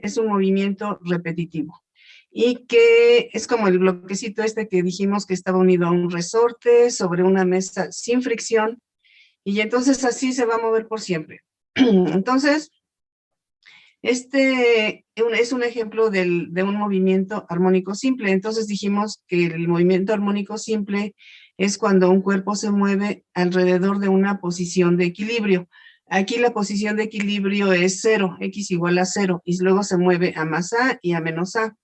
es un movimiento repetitivo. Y que es como el bloquecito este que dijimos que estaba unido a un resorte sobre una mesa sin fricción. Y entonces así se va a mover por siempre. Entonces, este es un ejemplo de un movimiento armónico simple. Entonces dijimos que el movimiento armónico simple es cuando un cuerpo se mueve alrededor de una posición de equilibrio. Aquí la posición de equilibrio es 0, x igual a 0, y luego se mueve a más a y a menos a.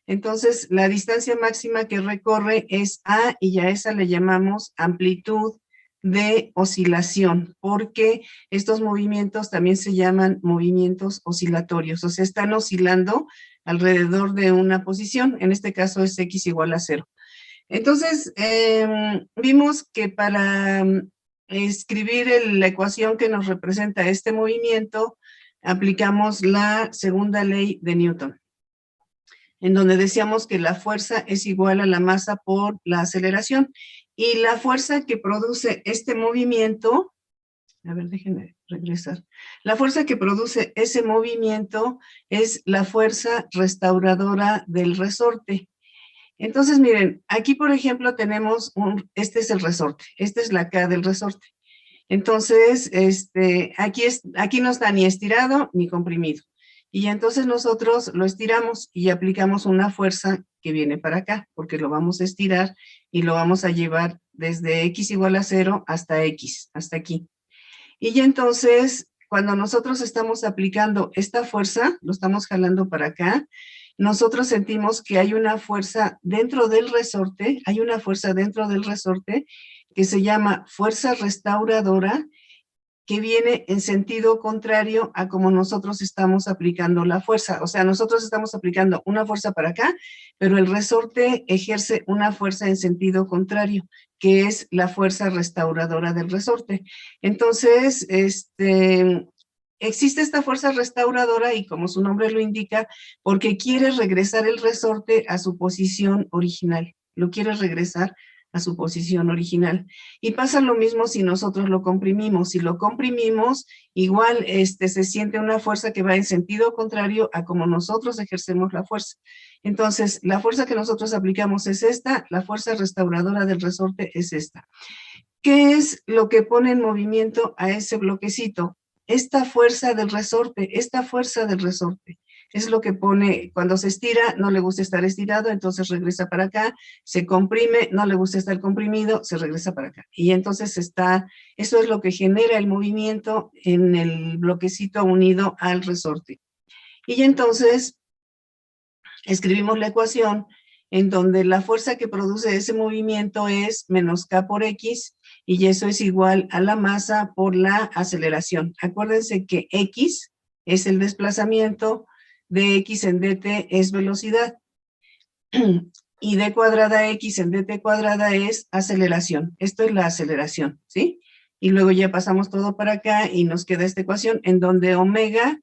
Entonces, la distancia máxima que recorre es a, y a esa le llamamos amplitud de oscilación, porque estos movimientos también se llaman movimientos oscilatorios, o sea, están oscilando alrededor de una posición, en este caso es x igual a 0. Entonces, vimos que para escribir la ecuación que nos representa este movimiento, aplicamos la segunda ley de Newton, en donde decíamos que la fuerza es igual a la masa por la aceleración. Y la fuerza que produce este movimiento, a ver, déjenme regresar. La fuerza que produce ese movimiento es la fuerza restauradora del resorte. Entonces, miren, aquí, por ejemplo, tenemos este es el resorte, esta es la K del resorte. Entonces, aquí no está ni estirado ni comprimido. Y entonces nosotros lo estiramos y aplicamos una fuerza que viene para acá, porque lo vamos a estirar y lo vamos a llevar desde x igual a 0 hasta x, hasta aquí. Y entonces, cuando nosotros estamos aplicando esta fuerza, lo estamos jalando para acá, nosotros sentimos que hay una fuerza dentro del resorte, que se llama fuerza restauradora, que viene en sentido contrario a como nosotros estamos aplicando la fuerza. O sea, nosotros estamos aplicando una fuerza para acá, pero el resorte ejerce una fuerza en sentido contrario, que es la fuerza restauradora del resorte. Entonces, existe esta fuerza restauradora y, como su nombre lo indica, porque quiere regresar el resorte a su posición original. Lo quiere regresar a su posición original. Y pasa lo mismo si nosotros lo comprimimos. Si lo comprimimos, igual se siente una fuerza que va en sentido contrario a como nosotros ejercemos la fuerza. Entonces, la fuerza que nosotros aplicamos es esta, la fuerza restauradora del resorte es esta. ¿Qué es lo que pone en movimiento a ese bloquecito? Esta fuerza del resorte, es lo que pone, cuando se estira, no le gusta estar estirado, entonces regresa para acá, se comprime, no le gusta estar comprimido, se regresa para acá. Y entonces eso es lo que genera el movimiento en el bloquecito unido al resorte. Y entonces escribimos la ecuación en donde la fuerza que produce ese movimiento es menos K por X, y eso es igual a la masa por la aceleración. Acuérdense que X es el desplazamiento, dx en dt es velocidad, y d cuadrada x en dt cuadrada es aceleración. Esto es la aceleración, ¿sí? Y luego ya pasamos todo para acá y nos queda esta ecuación en donde omega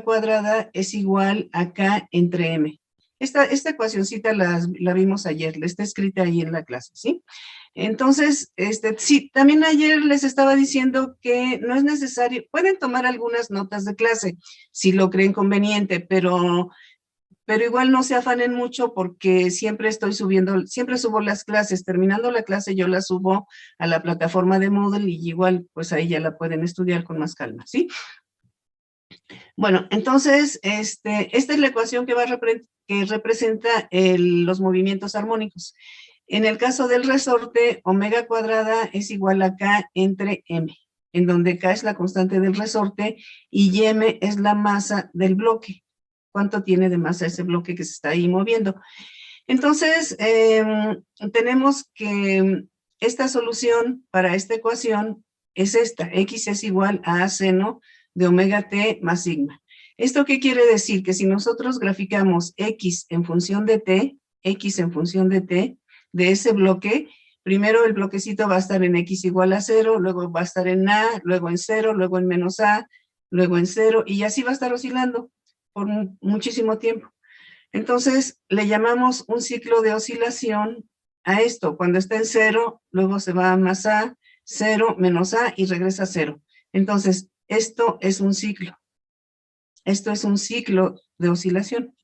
cuadrada es igual a K entre M. Esta ecuacioncita la vimos ayer, la está escrita ahí en la clase, ¿sí? Entonces, sí, también ayer les estaba diciendo que no es necesario, pueden tomar algunas notas de clase si lo creen conveniente, pero igual no se afanen mucho porque siempre subo las clases. Terminando la clase yo la subo a la plataforma de Moodle y igual pues ahí ya la pueden estudiar con más calma, ¿sí? Bueno, entonces, esta es la ecuación que representa los movimientos armónicos. En el caso del resorte, omega cuadrada es igual a K entre M, en donde K es la constante del resorte y M es la masa del bloque. ¿Cuánto tiene de masa ese bloque que se está ahí moviendo? Entonces, tenemos que esta solución para esta ecuación es esta. X es igual a seno de omega t más sigma. ¿Esto qué quiere decir? Que si nosotros graficamos x en función de t, de ese bloque, primero el bloquecito va a estar en x igual a 0, luego va a estar en a, luego en 0, luego en menos a, luego en 0, y así va a estar oscilando por muchísimo tiempo. Entonces, le llamamos un ciclo de oscilación a esto. Cuando está en 0, luego se va a más a, 0, menos a y regresa a 0. Entonces, esto es un ciclo. Esto es un ciclo de oscilación.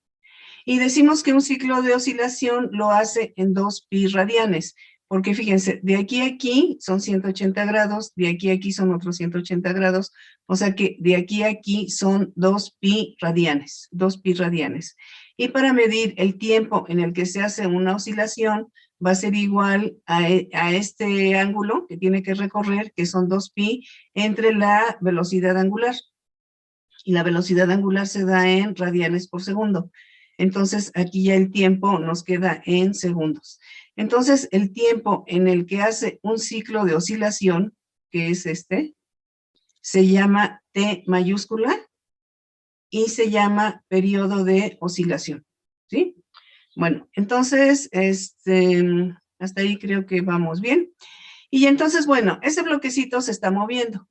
Y decimos que un ciclo de oscilación lo hace en 2pi radianes, porque fíjense, de aquí a aquí son 180 grados, de aquí a aquí son otros 180 grados, o sea que de aquí a aquí son 2pi radianes, 2pi radianes. Y para medir el tiempo en el que se hace una oscilación, va a ser igual a este ángulo que tiene que recorrer, que son 2pi, entre la velocidad angular. Y la velocidad angular se da en radianes por segundo. Entonces, aquí ya el tiempo nos queda en segundos. Entonces, el tiempo en el que hace un ciclo de oscilación, que es este, se llama T mayúscula y se llama periodo de oscilación, ¿sí? Bueno, entonces, hasta ahí creo que vamos bien. Y entonces, bueno, ese bloquecito se está moviendo,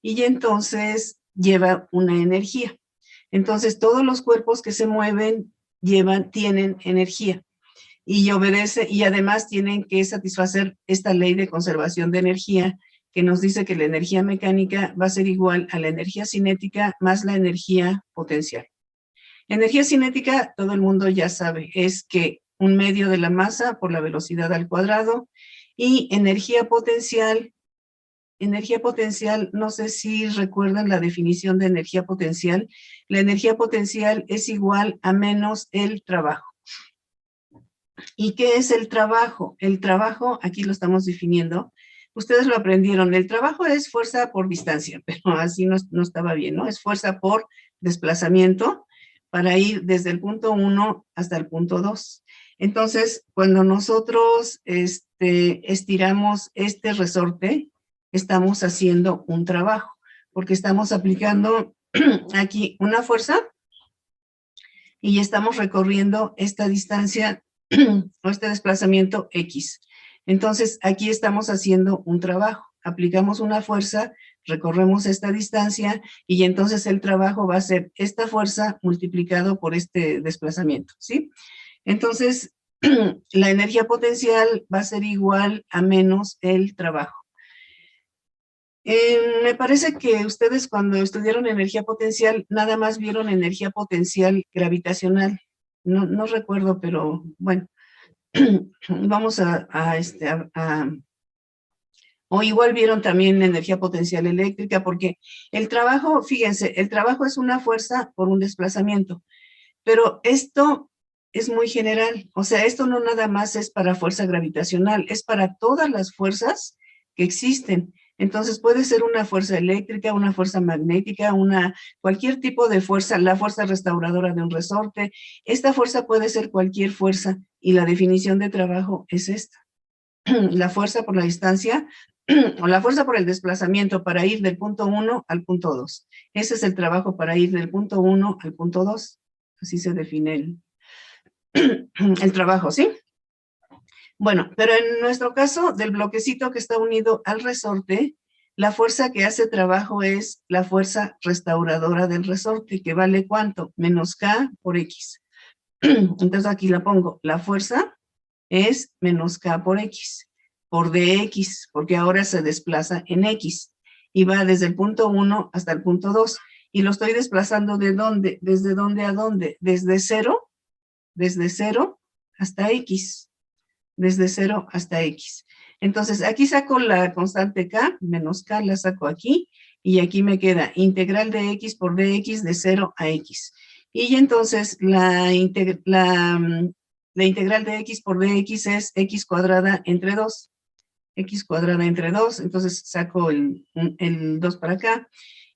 y entonces lleva una energía. Entonces, todos los cuerpos que se mueven tienen energía y obedece, y además tienen que satisfacer esta ley de conservación de energía que nos dice que la energía mecánica va a ser igual a la energía cinética más la energía potencial. Energía cinética, todo el mundo ya sabe, es que un medio de la masa por la velocidad al cuadrado, y energía potencial, no sé si recuerdan la definición de energía potencial. La energía potencial es igual a menos el trabajo. ¿Y qué es el trabajo? El trabajo, aquí lo estamos definiendo, ustedes lo aprendieron, el trabajo es fuerza por distancia, pero así no estaba bien, ¿no? Es fuerza por desplazamiento para ir desde el punto 1 hasta el punto 2. Entonces, cuando nosotros estiramos este resorte, estamos haciendo un trabajo, porque estamos aplicando aquí una fuerza y estamos recorriendo esta distancia o este desplazamiento X. Entonces, aquí estamos haciendo un trabajo. Aplicamos una fuerza, recorremos esta distancia y entonces el trabajo va a ser esta fuerza multiplicado por este desplazamiento, ¿sí? Entonces, la energía potencial va a ser igual a menos el trabajo. Me parece que ustedes cuando estudiaron energía potencial, nada más vieron energía potencial gravitacional. No recuerdo, pero bueno, vamos o igual vieron también energía potencial eléctrica, porque el trabajo, fíjense, el trabajo es una fuerza por un desplazamiento, pero esto es muy general, o sea, esto no nada más es para fuerza gravitacional, es para todas las fuerzas que existen. Entonces puede ser una fuerza eléctrica, una fuerza magnética, cualquier tipo de fuerza, la fuerza restauradora de un resorte. Esta fuerza puede ser cualquier fuerza y la definición de trabajo es esta. La fuerza por la distancia o la fuerza por el desplazamiento para ir del punto 1 al punto 2. Ese es el trabajo para ir del punto 1 al punto 2. Así se define el trabajo, ¿sí? Bueno, pero en nuestro caso, del bloquecito que está unido al resorte, la fuerza que hace trabajo es la fuerza restauradora del resorte, que vale ¿cuánto? Menos K por X. Entonces aquí la pongo, la fuerza es menos K por X, por dx, porque ahora se desplaza en X, y va desde el punto 1 hasta el punto 2, y lo estoy desplazando ¿de dónde? ¿Desde dónde a dónde? Desde 0 hasta X, desde 0 hasta X. Entonces, aquí saco la constante K, menos K la saco aquí, y aquí me queda integral de X por dx de 0 a X. Y entonces la integral de X por dx es X cuadrada entre 2. X cuadrada entre 2, entonces saco el 2 para acá.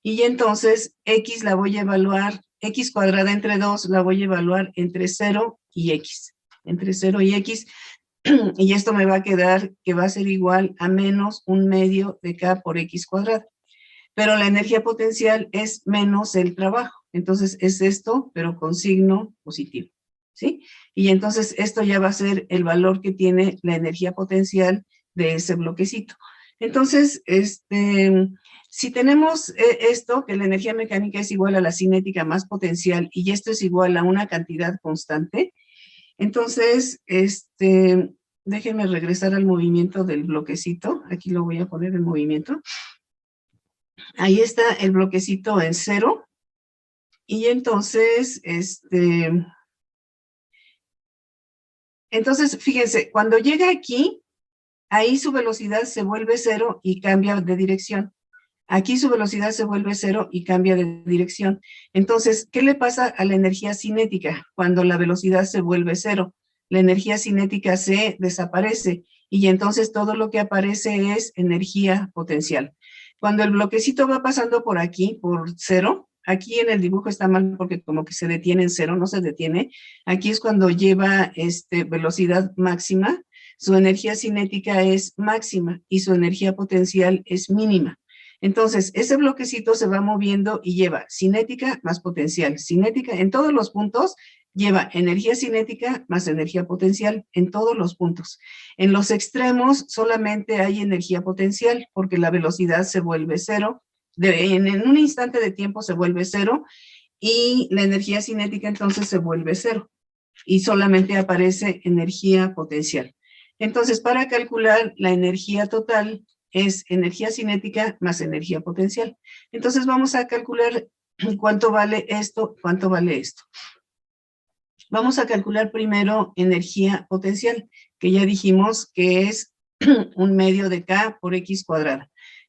Y entonces X la voy a evaluar, X cuadrada entre 2 la voy a evaluar entre 0 y X. Entre 0 y X. Y esto me va a quedar que va a ser igual a menos un medio de K por X cuadrado. Pero la energía potencial es menos el trabajo. Entonces es esto, pero con signo positivo, ¿sí? Y entonces esto ya va a ser el valor que tiene la energía potencial de ese bloquecito. Entonces, si tenemos esto, que la energía mecánica es igual a la cinética más potencial, y esto es igual a una cantidad constante, entonces, déjenme regresar al movimiento del bloquecito. Aquí lo voy a poner en movimiento. Ahí está el bloquecito en 0. Y entonces, entonces, fíjense, cuando llega aquí, ahí su velocidad se vuelve 0 y cambia de dirección. Aquí su velocidad se vuelve 0 y cambia de dirección. Entonces, ¿qué le pasa a la energía cinética cuando la velocidad se vuelve 0? La energía cinética se desaparece y entonces todo lo que aparece es energía potencial. Cuando el bloquecito va pasando por aquí, por 0, aquí en el dibujo está mal porque como que se detiene en 0, no se detiene. Aquí es cuando lleva velocidad máxima, su energía cinética es máxima y su energía potencial es mínima. Entonces, ese bloquecito se va moviendo y lleva cinética más potencial. Cinética en todos los puntos lleva energía cinética más energía potencial en todos los puntos. En los extremos solamente hay energía potencial porque la velocidad se vuelve 0. En un instante de tiempo se vuelve 0 y la energía cinética entonces se vuelve 0 y solamente aparece energía potencial. Entonces, para calcular la energía total es energía cinética más energía potencial. Entonces vamos a calcular cuánto vale esto, cuánto vale esto. Vamos a calcular primero energía potencial, que ya dijimos que es un medio de K por X cuadrada.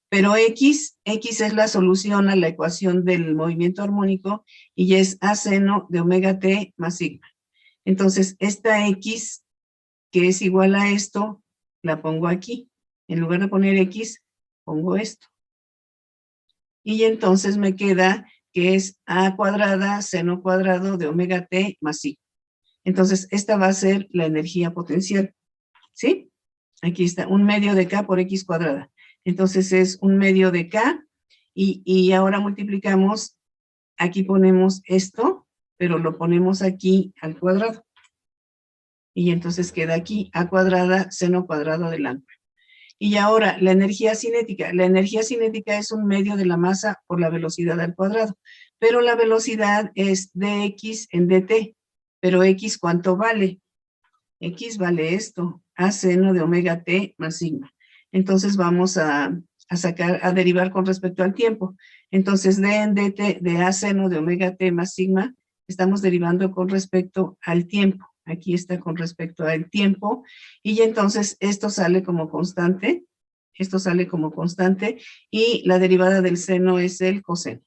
Pero X es la solución a la ecuación del movimiento armónico y es A seno de omega t más sigma. Entonces, esta X, que es igual a esto, la pongo aquí. En lugar de poner X, pongo esto. Y entonces me queda que es A cuadrada seno cuadrado de omega t más sigma. Entonces, esta va a ser la energía potencial. ¿Sí? Aquí está, un medio de K por X cuadrada. Entonces, es un medio de K. Y ahora multiplicamos, aquí ponemos esto, pero lo ponemos aquí al cuadrado. Y entonces queda aquí A cuadrada seno cuadrado del ángulo. Y ahora, la energía cinética. La energía cinética es un medio de la masa por la velocidad al cuadrado. Pero la velocidad es dx en dt. Pero x, ¿cuánto vale? X vale esto, A seno de omega t más sigma. Entonces vamos a derivar con respecto al tiempo. Entonces, d en dt de A seno de omega t más sigma, estamos derivando con respecto al tiempo. Aquí está con respecto al tiempo. Y entonces esto sale como constante. Esto sale como constante. Y la derivada del seno es el coseno.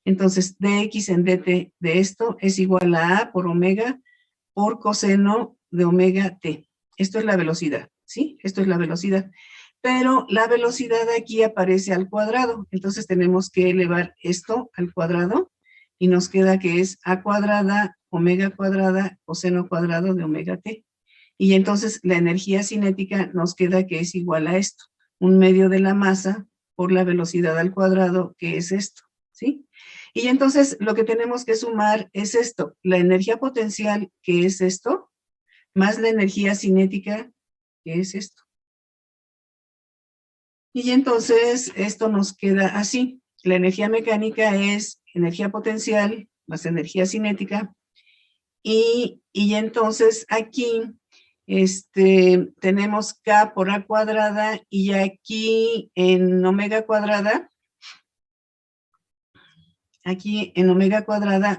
Entonces, dx en dt de esto es igual a A por omega por coseno de omega t. Esto es la velocidad, ¿sí? Esto es la velocidad. Pero la velocidad aquí aparece al cuadrado. Entonces tenemos que elevar esto al cuadrado y nos queda que es A cuadrada, omega cuadrada, coseno cuadrado de omega t. Y entonces la energía cinética nos queda que es igual a esto. Un medio de la masa por la velocidad al cuadrado, que es esto, ¿sí? Y entonces lo que tenemos que sumar es esto, la energía potencial, que es esto, más la energía cinética, que es esto. Y entonces esto nos queda así. La energía mecánica es energía potencial más energía cinética. Y entonces aquí tenemos K por A cuadrada y aquí en omega cuadrada,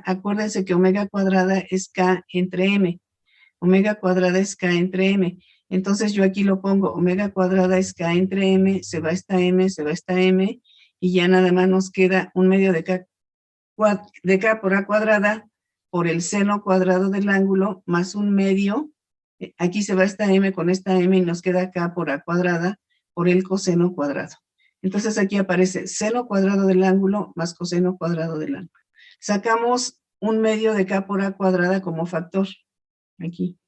acuérdense que omega cuadrada es K entre M. Omega cuadrada es K entre M. Entonces yo aquí lo pongo, omega cuadrada es K entre M, se va esta M, se va esta M, y ya nada más nos queda un medio de K por A cuadrada por el seno cuadrado del ángulo más un medio. Aquí se va esta M con esta M y nos queda K por A cuadrada por el coseno cuadrado. Entonces aquí aparece seno cuadrado del ángulo más coseno cuadrado del ángulo. Sacamos un medio de K por A cuadrada como factor. Aquí.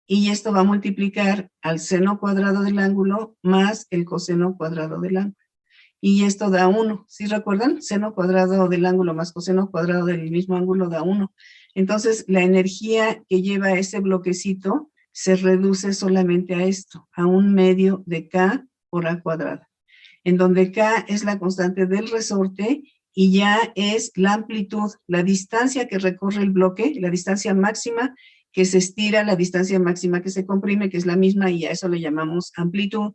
Y esto va a multiplicar al seno cuadrado del ángulo más el coseno cuadrado del ángulo. Y esto da 1, ¿sí recuerdan? Seno cuadrado del ángulo más coseno cuadrado del mismo ángulo da 1. Entonces, la energía que lleva ese bloquecito se reduce solamente a esto, a un medio de K por A cuadrada, en donde K es la constante del resorte y ya es la amplitud, la distancia que recorre el bloque, la distancia máxima que se estira, la distancia máxima que se comprime, que es la misma, y a eso le llamamos amplitud.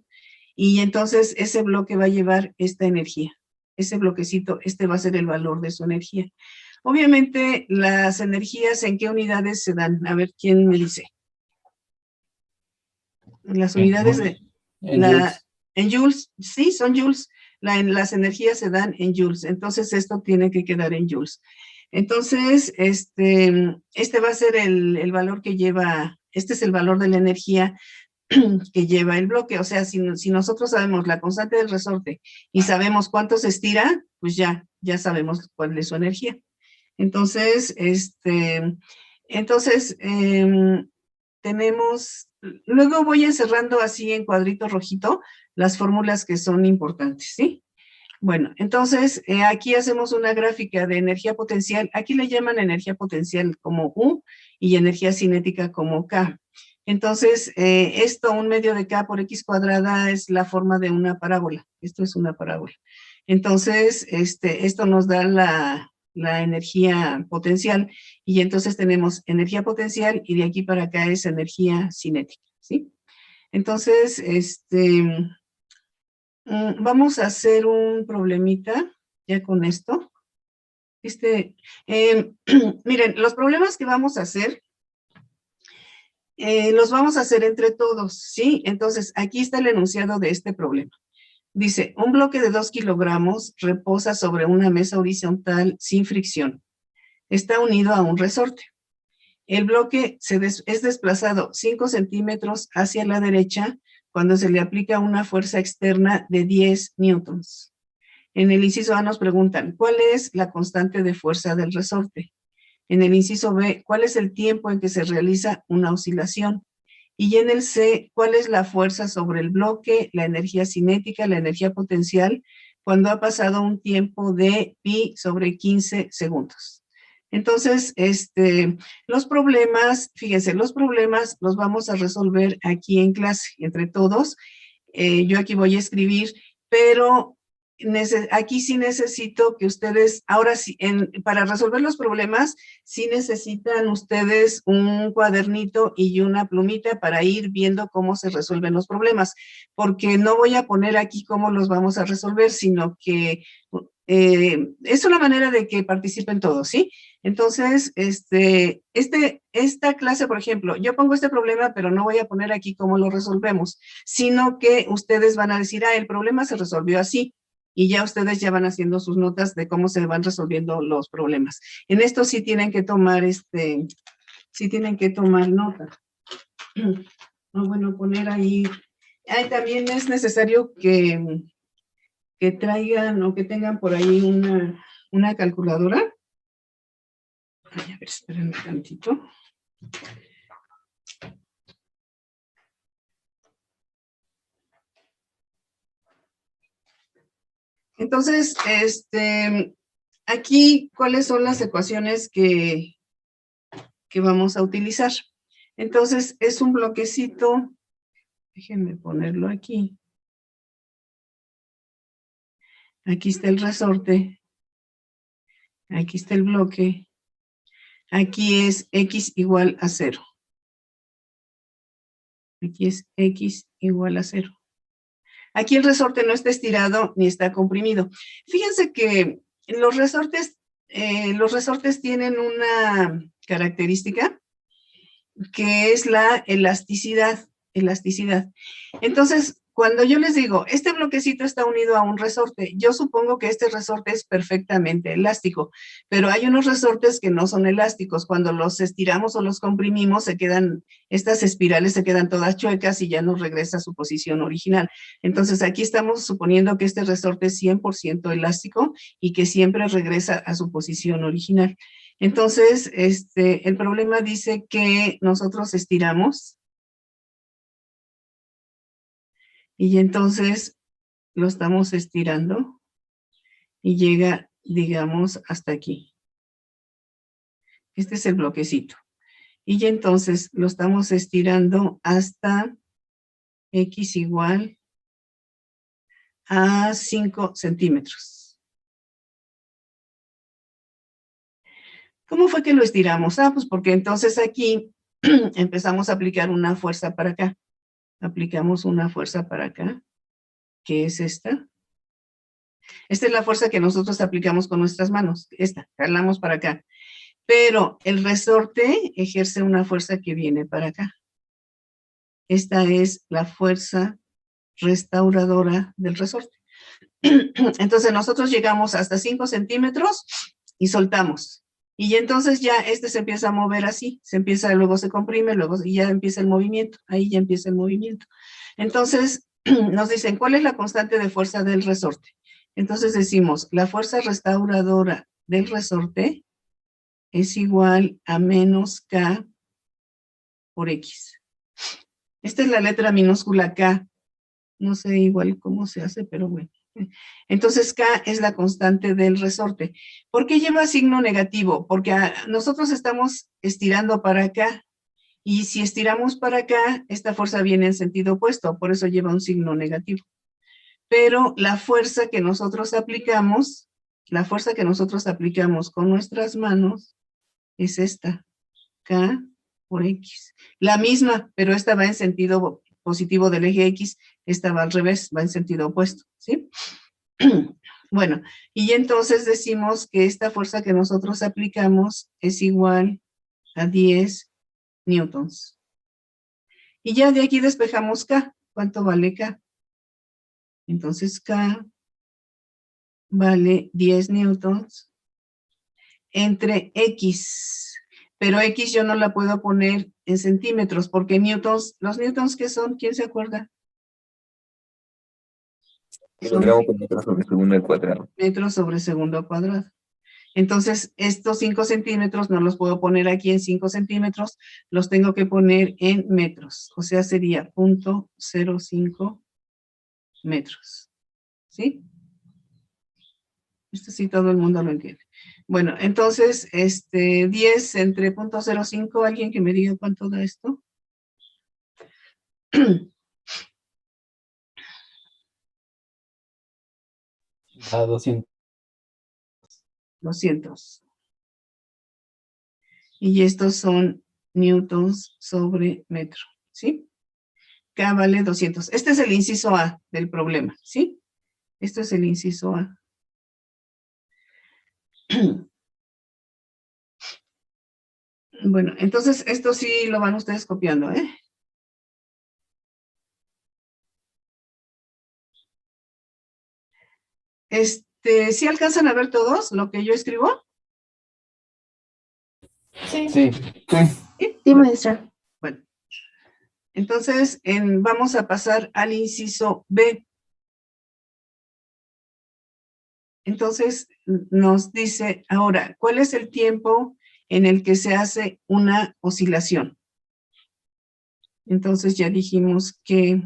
y entonces ese bloque va a llevar esta energía. Ese bloquecito, este va a ser el valor de su energía. Obviamente, las energías, ¿en qué unidades se dan? A ver, ¿quién me dice? Las unidades de... En joules. En joules, sí, son joules. Las energías se dan en joules, entonces esto tiene que quedar en joules. Entonces, este va a ser el valor que lleva, este es el valor de la energía que lleva el bloque. O sea, si nosotros sabemos la constante del resorte y sabemos cuánto se estira, pues ya sabemos cuál es su energía. Entonces, tenemos, luego voy encerrando así en cuadrito rojito las fórmulas que son importantes, ¿sí? Bueno, entonces aquí hacemos una gráfica de energía potencial. Aquí le llaman energía potencial como U y energía cinética como K. Entonces, esto, 1/2 de K por X cuadrada, es la forma de una parábola. Esto es una parábola. Entonces, esto nos da la energía potencial, y entonces tenemos energía potencial y de aquí para acá es energía cinética, ¿sí? Entonces, vamos a hacer un problemita ya con esto. Miren, los problemas que vamos a hacer, los vamos a hacer entre todos, ¿sí? Entonces, aquí está el enunciado de este problema. Dice, un bloque de 2 kilogramos reposa sobre una mesa horizontal sin fricción. Está unido a un resorte. El bloque es desplazado 5 centímetros hacia la derecha cuando se le aplica una fuerza externa de 10 newtons. En el inciso A nos preguntan, ¿cuál es la constante de fuerza del resorte? En el inciso B, ¿cuál es el tiempo en que se realiza una oscilación? Y en el C, ¿cuál es la fuerza sobre el bloque, la energía cinética, la energía potencial, cuando ha pasado un tiempo de pi sobre 15 segundos? Entonces, los problemas, fíjense, los problemas los vamos a resolver aquí en clase, entre todos. Yo aquí voy a escribir, pero aquí sí necesito que ustedes, ahora sí, para resolver los problemas, sí necesitan ustedes un cuadernito y una plumita para ir viendo cómo se resuelven los problemas, porque no voy a poner aquí cómo los vamos a resolver, sino que es una manera de que participen todos, ¿sí? Entonces, esta clase, por ejemplo, yo pongo este problema, pero no voy a poner aquí cómo lo resolvemos, sino que ustedes van a decir, el problema se resolvió así, y ya ustedes ya van haciendo sus notas de cómo se van resolviendo los problemas. En esto sí tienen que tomar, nota. No, bueno, poner ahí. También es necesario que traigan o que tengan por ahí una calculadora. A ver, espérenme tantito. Entonces, aquí, ¿cuáles son las ecuaciones que vamos a utilizar? Entonces, es un bloquecito. Déjenme ponerlo aquí. Aquí está el resorte. Aquí está el bloque. Aquí es X igual a 0. Aquí es X igual a 0. Aquí el resorte no está estirado ni está comprimido. Fíjense que los resortes tienen una característica que es la elasticidad. Entonces, cuando yo les digo, este bloquecito está unido a un resorte, yo supongo que este resorte es perfectamente elástico, pero hay unos resortes que no son elásticos. Cuando los estiramos o los comprimimos, estas espirales se quedan todas chuecas y ya no regresa a su posición original. Entonces, aquí estamos suponiendo que este resorte es 100% elástico y que siempre regresa a su posición original. Entonces, el problema dice que nosotros estiramos y entonces lo estamos estirando y llega, digamos, hasta aquí. Este es el bloquecito. Y entonces lo estamos estirando hasta X igual a 5 centímetros. ¿Cómo fue que lo estiramos? Pues porque entonces aquí empezamos a aplicar una fuerza para acá. Aplicamos una fuerza para acá. que es esta. Esta es la fuerza que nosotros aplicamos con nuestras manos. Esta, jalamos para acá. Pero el resorte ejerce una fuerza que viene para acá. Esta es la fuerza restauradora del resorte. Entonces nosotros llegamos hasta 5 centímetros y soltamos. Y entonces ya este se empieza a mover así, luego se comprime, luego y ya empieza el movimiento. Ahí ya empieza el movimiento. Entonces nos dicen, ¿cuál es la constante de fuerza del resorte? Entonces decimos, la fuerza restauradora del resorte es igual a menos K por X. Esta es la letra minúscula K. No sé igual cómo se hace, pero bueno. Entonces K es la constante del resorte. ¿Por qué lleva signo negativo? Porque nosotros estamos estirando para acá. Y si estiramos para acá, esta fuerza viene en sentido opuesto. Por eso lleva un signo negativo. Pero la fuerza que nosotros aplicamos con nuestras manos es esta. K por X. La misma, pero esta va en sentido positivo del eje X, esta va al revés, va en sentido opuesto, ¿sí? Bueno, y entonces decimos que esta fuerza que nosotros aplicamos es igual a 10 newtons. Y ya de aquí despejamos K. ¿Cuánto vale K? Entonces K vale 10 newtons entre X. Pero X yo no la puedo poner en centímetros, porque newtons, ¿los newtons qué son? ¿Quién se acuerda? Kilogramo por metro sobre segundo al cuadrado. Metros sobre segundo al cuadrado. Entonces, estos 5 centímetros no los puedo poner aquí en 5 centímetros, los tengo que poner en metros. O sea, sería 0.05 metros. ¿Sí? Esto sí todo el mundo lo entiende. Bueno, entonces, 10 entre 0.05, ¿alguien que me diga cuánto da esto? A 200. 200. Y estos son newtons sobre metro, ¿sí? K vale 200. Este es el inciso A del problema, ¿sí? Esto es el inciso A. Bueno, entonces esto sí lo van ustedes copiando, ¿eh? ¿Sí alcanzan a ver todos lo que yo escribo? Sí. Sí. Sí, maestra. Bueno, entonces vamos a pasar al inciso B. Entonces nos dice ahora, ¿cuál es el tiempo en el que se hace una oscilación? Entonces ya dijimos que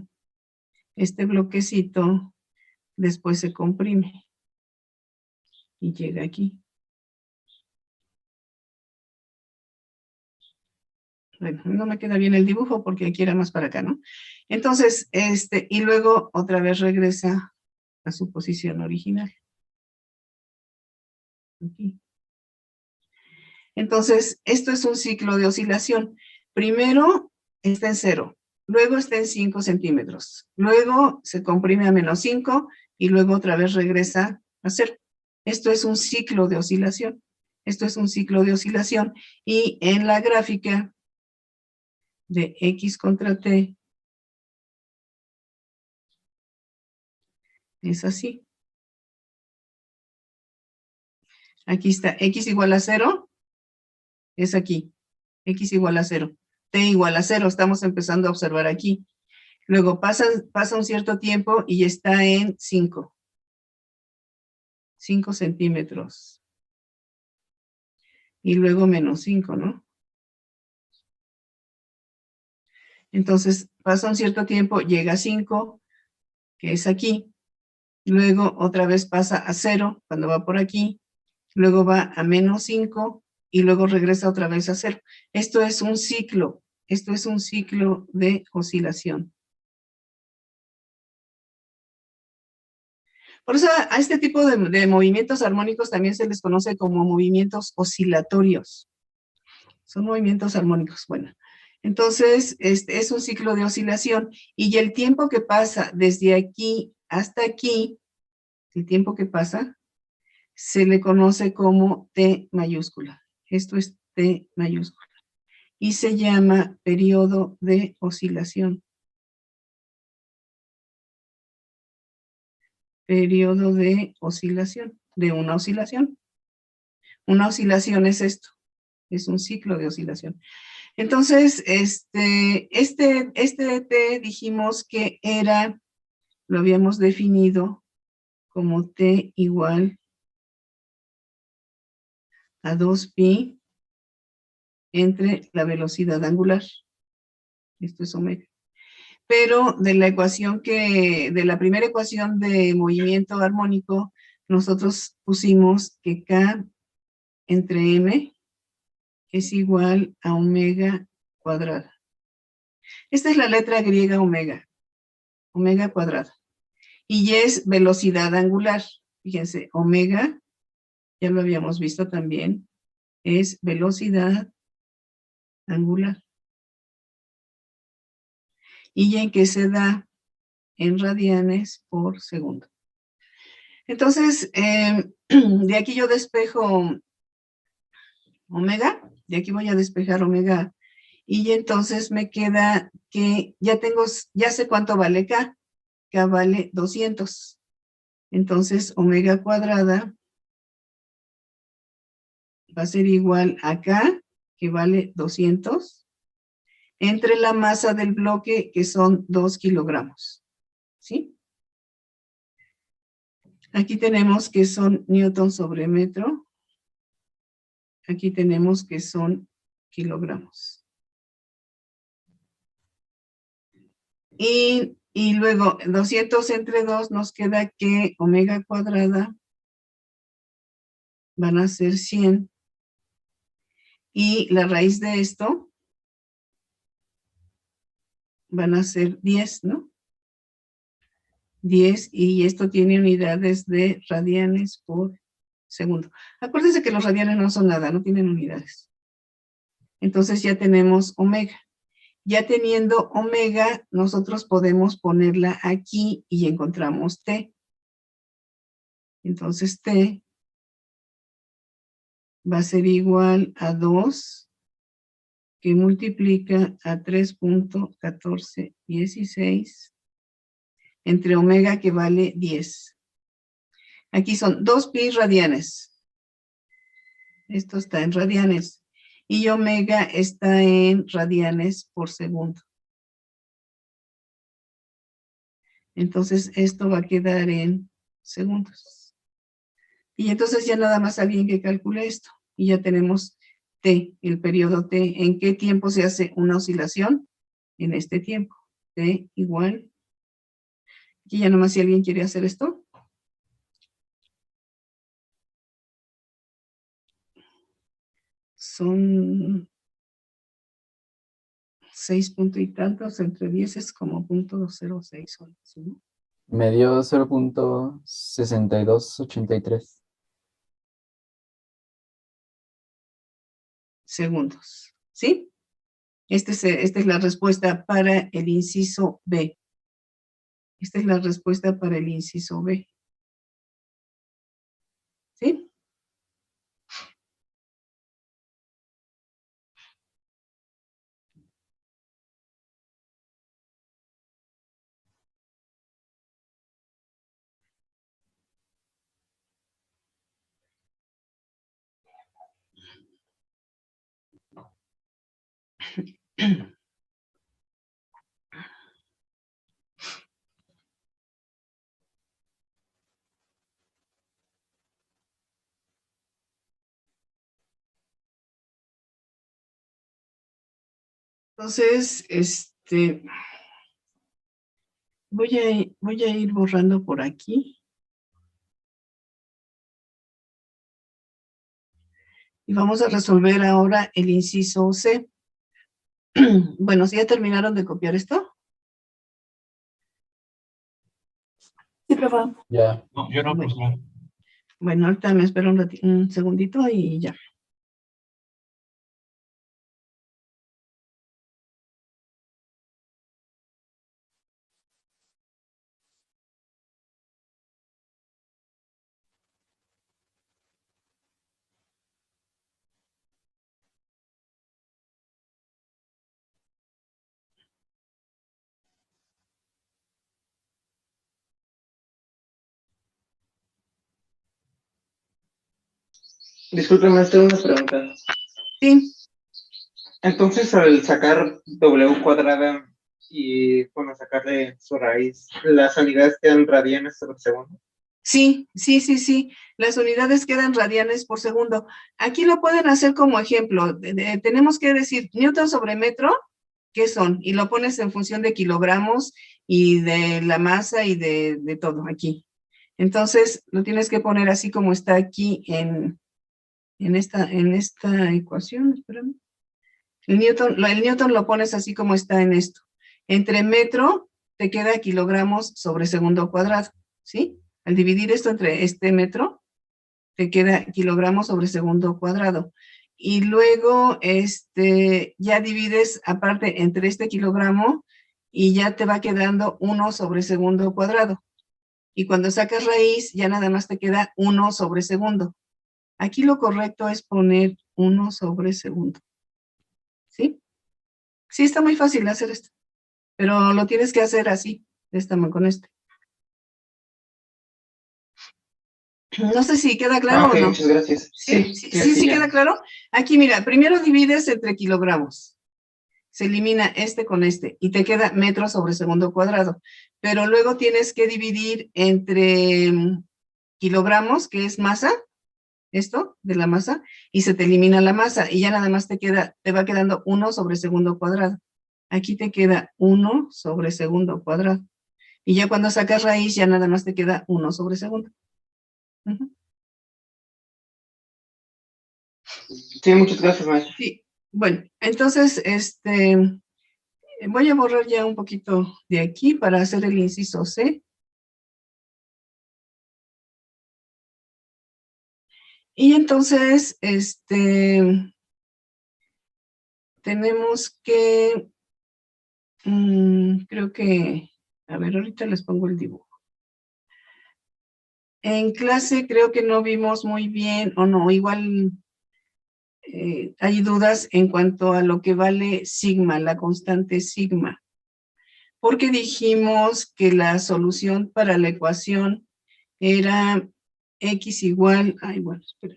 este bloquecito después se comprime y llega aquí. Bueno, no me queda bien el dibujo porque aquí era más para acá, ¿no? Entonces, y luego otra vez regresa a su posición original. Aquí. Entonces, esto es un ciclo de oscilación. Primero está en 0, luego está en 5 centímetros, luego se comprime a -5 y luego otra vez regresa a 0. Esto es un ciclo de oscilación. Esto es un ciclo de oscilación y en la gráfica de X contra T es así. Aquí está, X igual a 0, es aquí. X igual a 0. T igual a 0, estamos empezando a observar aquí. Luego pasa un cierto tiempo y está en 5. 5 centímetros. Y luego -5, ¿no? Entonces pasa un cierto tiempo, llega a 5, que es aquí. Luego otra vez pasa a 0 cuando va por aquí. Luego va a -5 y luego regresa otra vez a 0. Esto es un ciclo. Esto es un ciclo de oscilación. Por eso a este tipo de movimientos armónicos también se les conoce como movimientos oscilatorios. Son movimientos armónicos. Bueno, entonces es un ciclo de oscilación y el tiempo que pasa desde aquí hasta aquí, el tiempo que pasa, se le conoce como T mayúscula. Esto es T mayúscula. Y se llama periodo de oscilación. Periodo de oscilación, de una oscilación. Una oscilación es esto, es un ciclo de oscilación. Entonces, este T dijimos que era, lo habíamos definido como T igual a 2pi entre la velocidad angular. Esto es omega. Pero de la primera ecuación de movimiento armónico, nosotros pusimos que K entre M es igual a omega cuadrada. Esta es la letra griega omega, omega cuadrada. Y es velocidad angular. Fíjense, omega, ya lo habíamos visto también, es velocidad angular. ¿Y en qué se da? En radianes por segundo. Entonces, de aquí yo despejo omega, de aquí voy a despejar omega, y entonces me queda que ya sé cuánto vale K. K vale 200. Entonces, omega cuadrada va a ser igual a K, que vale 200, entre la masa del bloque, que son 2 kilogramos. ¿Sí? Aquí tenemos que son newton sobre metro. Aquí tenemos que son kilogramos. Y luego, 200 entre 2 nos queda que omega cuadrada van a ser 100. Y la raíz de esto van a ser 10, ¿no? 10, y esto tiene unidades de radianes por segundo. Acuérdense que los radianes no son nada, no tienen unidades. Entonces ya tenemos omega. Ya teniendo omega, nosotros podemos ponerla aquí y encontramos T. Entonces T va a ser igual a 2, que multiplica a 3.1416 entre omega, que vale 10. Aquí son 2pi radianes. Esto está en radianes. Y omega está en radianes por segundo. Entonces, esto va a quedar en segundos. Y entonces ya nada más alguien que calcule esto. Y ya tenemos T, el periodo T. ¿En qué tiempo se hace una oscilación? En este tiempo. T igual. Aquí ya nomás si alguien quiere hacer esto. Son 6 punto y tantos, entre 10 es como 0.06. ¿Sí? Me dio 0.6283. Segundos. ¿Sí? Esta es la respuesta para el inciso B. Esta es la respuesta para el inciso B. ¿Sí? Entonces, voy a ir borrando por aquí. Y vamos a resolver ahora el inciso C. Bueno, ¿sí ya terminaron de copiar esto? Sí, profe. Ya. No, yo no, profesor. Bueno, ahorita me espero un segundito y ya. Discúlpeme, tengo una pregunta. Sí, Entonces, al sacar W cuadrada y, bueno, sacarle su raíz, ¿las unidades quedan radianes sobre segundo? sí, sí, sí, sí. Las unidades quedan radianes por segundo. Aquí lo pueden hacer como ejemplo. Tenemos que decir newton sobre metro, ¿qué son? Y lo pones en función de kilogramos y de la masa y de todo aquí. Entonces, lo tienes que poner así como está aquí en esta ecuación. Espérame. El newton lo pones así como está en esto. Entre metro te queda kilogramos sobre segundo cuadrado, ¿sí? Al dividir esto entre este metro, te queda kilogramos sobre segundo cuadrado. Y luego ya divides aparte entre este kilogramo y ya te va quedando 1 sobre segundo cuadrado. Y cuando sacas raíz, ya nada más te queda 1 sobre segundo. Aquí lo correcto es poner 1 sobre segundo. ¿Sí? Sí, está muy fácil hacer esto, pero lo tienes que hacer así, con este. No sé si queda claro Ok, o no. muchas gracias. Sí, queda claro. Aquí, mira, primero divides entre kilogramos. Se elimina este con este y te queda metro sobre segundo cuadrado. Pero luego tienes que dividir entre kilogramos, que es masa, esto de la masa, y se te elimina la masa y ya nada más te va quedando 1 sobre segundo cuadrado. Aquí te queda 1 sobre segundo cuadrado. Y ya cuando sacas raíz, ya nada más te queda 1 sobre segundo. Sí, muchas gracias, maestro. Sí, bueno, entonces, voy a borrar ya un poquito de aquí para hacer el inciso C. Y entonces, tenemos que, creo que, a ver, ahorita les pongo el dibujo. En clase creo que no vimos muy bien, o no, igual hay dudas en cuanto a lo que vale sigma, la constante sigma. Porque dijimos que la solución para la ecuación era x igual, ay, bueno, espera,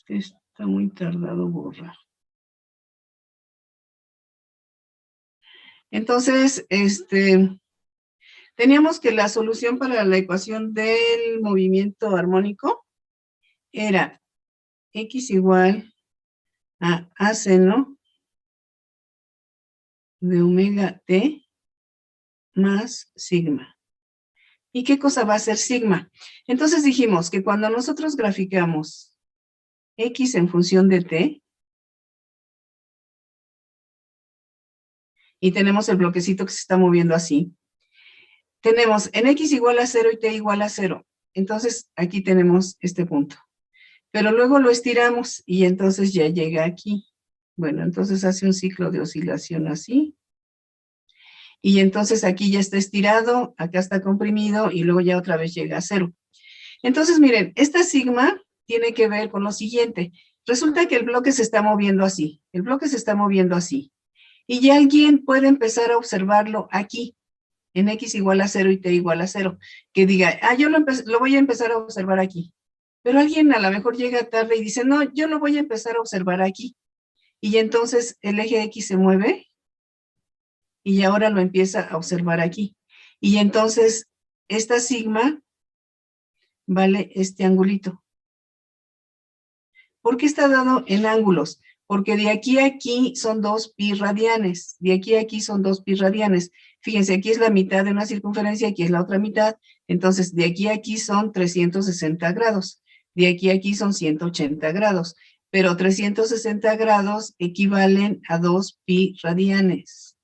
está muy tardado borrar. Entonces, teníamos que la solución para la ecuación del movimiento armónico era x igual a seno de omega t más sigma. ¿Y qué cosa va a ser sigma? Entonces dijimos que cuando nosotros graficamos x en función de t, y tenemos el bloquecito que se está moviendo así, tenemos en x igual a 0 y t igual a 0. Entonces aquí tenemos este punto. Pero luego lo estiramos y entonces ya llega aquí. Bueno, entonces hace un ciclo de oscilación así. Y entonces aquí ya está estirado, acá está comprimido y luego ya otra vez llega a 0. Entonces, miren, esta sigma tiene que ver con lo siguiente. Resulta que el bloque se está moviendo así. El bloque se está moviendo así. Y ya alguien puede empezar a observarlo aquí, en x igual a 0 y t igual a 0. Que diga, yo lo voy a empezar a observar aquí. Pero alguien a lo mejor llega tarde y dice, no, yo lo voy a empezar a observar aquí. Y entonces el eje X se mueve y ahora lo empieza a observar aquí. Y entonces esta sigma vale este angulito. ¿Por qué está dado en ángulos? Porque de aquí a aquí son 2 pi radianes. De aquí a aquí son 2 pi radianes. Fíjense, aquí es la mitad de una circunferencia, aquí es la otra mitad. Entonces, de aquí a aquí son 360 grados. De aquí a aquí son 180 grados. Pero 360 grados equivalen a 2 pi radianes.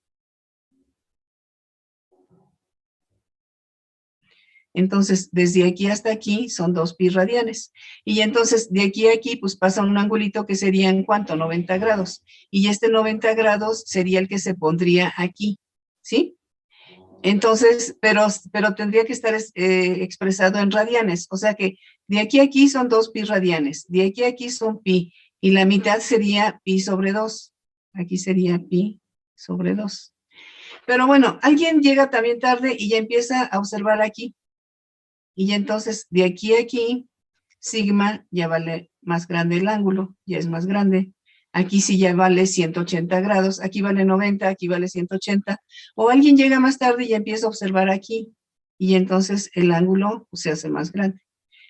Entonces, desde aquí hasta aquí son 2 pi radianes. Y entonces, de aquí a aquí, pues pasa un angulito que sería, ¿en cuánto? 90 grados. Y este 90 grados sería el que se pondría aquí, ¿sí? Entonces, pero tendría que estar expresado en radianes. O sea que de aquí a aquí son 2 pi radianes. De aquí a aquí son pi. Y la mitad sería pi sobre 2. Aquí sería pi sobre 2. Pero bueno, alguien llega también tarde y ya empieza a observar aquí. Y entonces de aquí a aquí sigma ya vale más grande el ángulo, ya es más grande. Aquí sí ya vale 180 grados, aquí vale 90, aquí vale 180. O alguien llega más tarde y empieza a observar aquí, y entonces el ángulo se hace más grande.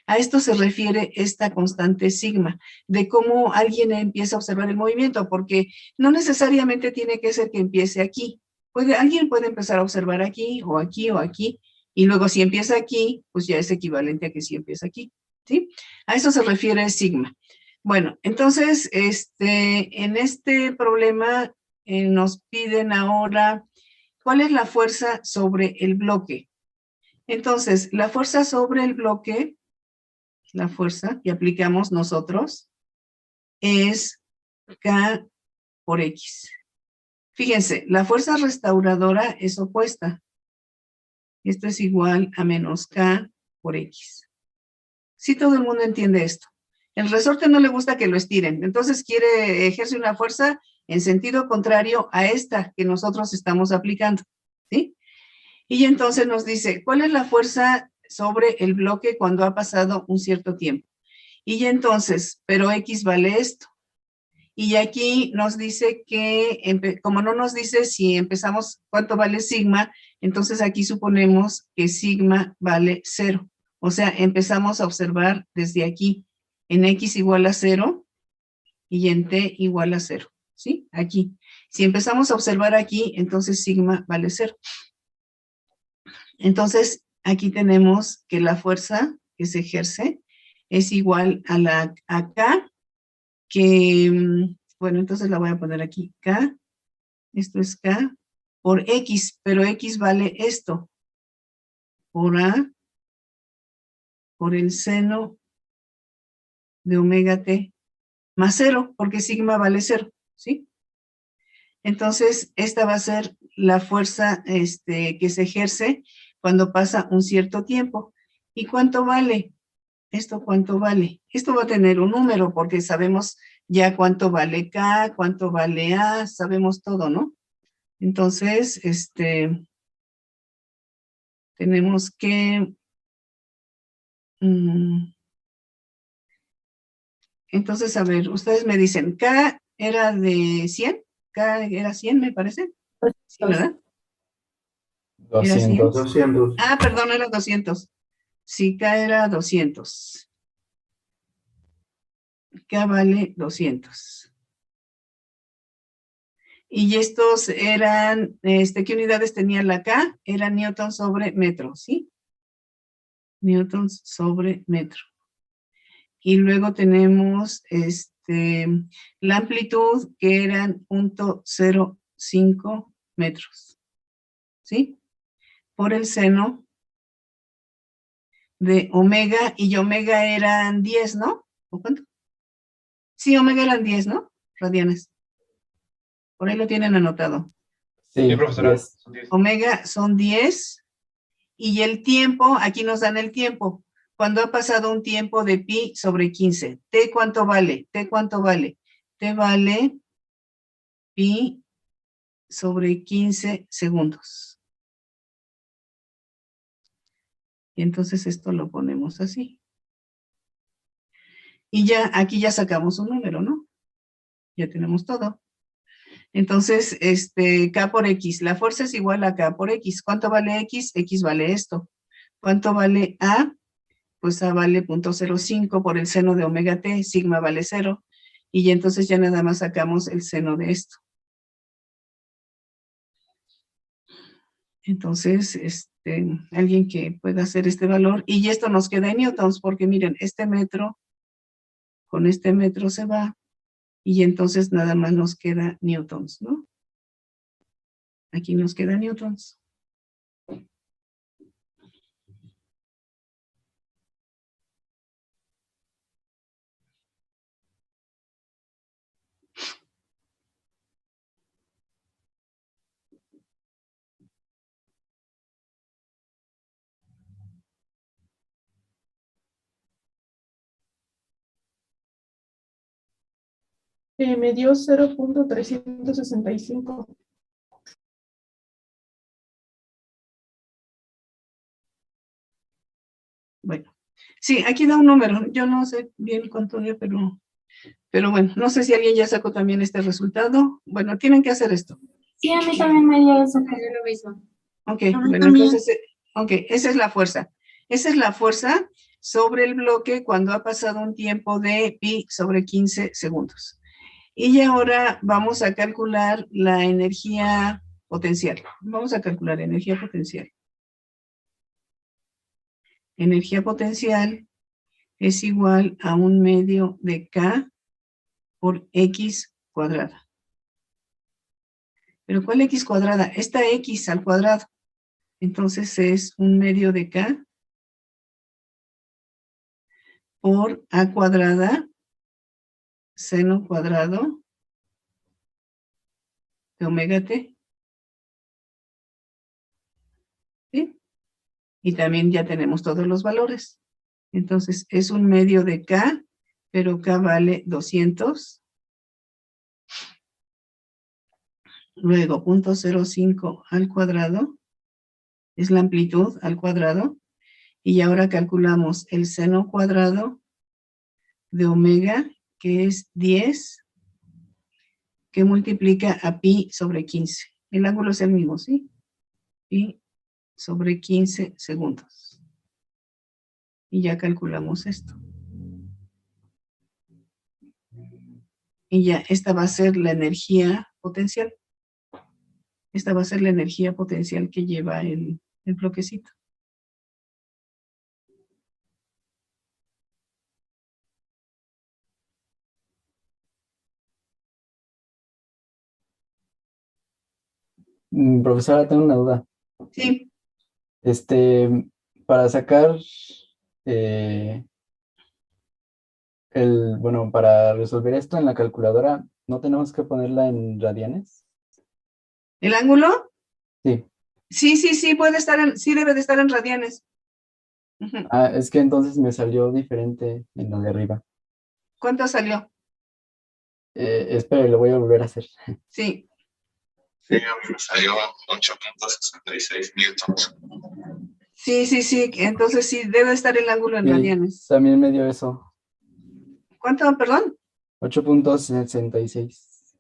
A esto se refiere esta constante sigma, de cómo alguien empieza a observar el movimiento, porque no necesariamente tiene que ser que empiece aquí. Alguien puede empezar a observar aquí, o aquí, o aquí, y luego si empieza aquí, pues ya es equivalente a que si empieza aquí, ¿sí? A eso se refiere sigma. Bueno, entonces, en este problema nos piden ahora, ¿cuál es la fuerza sobre el bloque? Entonces, la fuerza sobre el bloque, la fuerza que aplicamos nosotros, es K por X. Fíjense, la fuerza restauradora es opuesta. Esto es igual a menos K por X. Sí, todo el mundo entiende esto. El resorte no le gusta que lo estiren, entonces ejerce una fuerza en sentido contrario a esta que nosotros estamos aplicando, ¿sí? Y entonces nos dice, ¿cuál es la fuerza sobre el bloque cuando ha pasado un cierto tiempo? Y entonces, pero X vale esto. Y aquí nos dice que, como no nos dice si empezamos cuánto vale sigma, entonces aquí suponemos que sigma vale 0. O sea, empezamos a observar desde aquí, en X igual a 0 y en T igual a 0, ¿sí? Aquí. Si empezamos a observar aquí, entonces sigma vale 0. Entonces, aquí tenemos que la fuerza que se ejerce es igual a K, que, bueno, entonces la voy a poner aquí, K, esto es K, por X, pero X vale esto, por A, por el seno de omega T, más 0, porque sigma vale 0, ¿sí? Entonces, esta va a ser la fuerza que se ejerce cuando pasa un cierto tiempo. ¿Y cuánto vale? ¿Esto cuánto vale? Esto va a tener un número porque sabemos ya cuánto vale K, cuánto vale A, sabemos todo, ¿no? Entonces, tenemos que... entonces, a ver, ustedes me dicen, K era de 100, K era 100, me parece. Sí, ¿verdad? ¿Era 100? 200. 200. Ah, perdón, era 200. Sí, K era 200. K vale 200. Y estos eran, ¿qué unidades tenía la K? Era newton sobre metro, ¿sí? Newtons sobre metro. Y luego tenemos la amplitud que eran 0.05 metros, ¿sí? Por el seno de omega, y omega eran 10, ¿no? ¿O cuánto? Sí, omega eran 10, ¿no? Radianes. Por ahí lo tienen anotado. Sí, profesora. 10. Omega son 10, y el tiempo, aquí nos dan el tiempo. Cuando ha pasado un tiempo de pi sobre 15. ¿T cuánto vale? ¿T cuánto vale? T vale pi sobre 15 segundos. Y entonces esto lo ponemos así. Y ya, aquí ya sacamos un número, ¿no? Ya tenemos todo. Entonces, K por X, la fuerza es igual a K por X. ¿Cuánto vale X? X vale esto. ¿Cuánto vale A? Pues A vale 0.05 por el seno de omega T, sigma vale 0. Y entonces ya nada más sacamos el seno de esto. Entonces, alguien que pueda hacer este valor, y esto nos queda en newtons, porque miren, este metro con este metro se va, y entonces nada más nos queda newtons, ¿no? Aquí nos queda newtons. Me dio 0.365. Bueno, Sí, aquí da un número. Yo no sé bien cuánto dio, pero bueno, no sé si alguien ya sacó también este resultado. Bueno, tienen que hacer esto. Sí, a mí también me dio eso. Lo mismo. Ok, A mí bueno, también. entonces, ok, esa es la fuerza. Esa es la fuerza sobre el bloque cuando ha pasado un tiempo de pi sobre 15 segundos. Y ahora vamos a calcular la energía potencial. Vamos a calcular energía potencial. Energía potencial es igual a 1/2 de K por X cuadrada. ¿Pero cuál X cuadrada? Esta X al cuadrado. Entonces es 1/2 de K por A cuadrada seno cuadrado de omega t. ¿Sí? Y también ya tenemos todos los valores. Entonces es 1/2 de K, pero K vale 200. Luego 0.05 al cuadrado es la amplitud al cuadrado. Y ahora calculamos el seno cuadrado de omega, que es 10, que multiplica a pi sobre 15. El ángulo es el mismo, ¿sí? Pi sobre 15 segundos. Y ya calculamos esto. Y ya, esta va a ser la energía potencial. Esta va a ser la energía potencial que lleva el bloquecito. Profesora, tengo una duda. Sí, Para sacar bueno, para resolver esto en la calculadora, ¿no tenemos que ponerla en radianes? ¿el ángulo? Sí. Sí, puede estar sí debe de estar en radianes. Ujú. Ah, es que entonces me salió diferente en lo de arriba. ¿Cuánto salió? Espere, lo voy a volver a hacer. Sí. Sí, salió 8.66 newtons. Sí, entonces sí debe estar el ángulo en Sí, radianes. también me dio eso. ¿Cuánto, perdón? 8.66.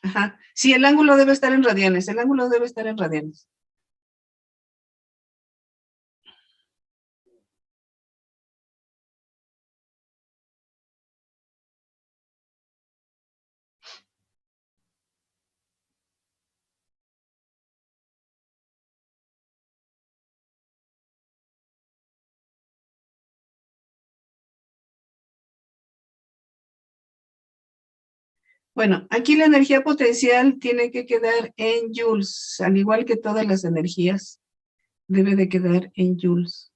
Ajá. Sí, el ángulo debe estar en radianes. El ángulo debe estar en radianes. Bueno, aquí la energía potencial tiene que quedar en joules, al igual que todas las energías, debe de quedar en joules.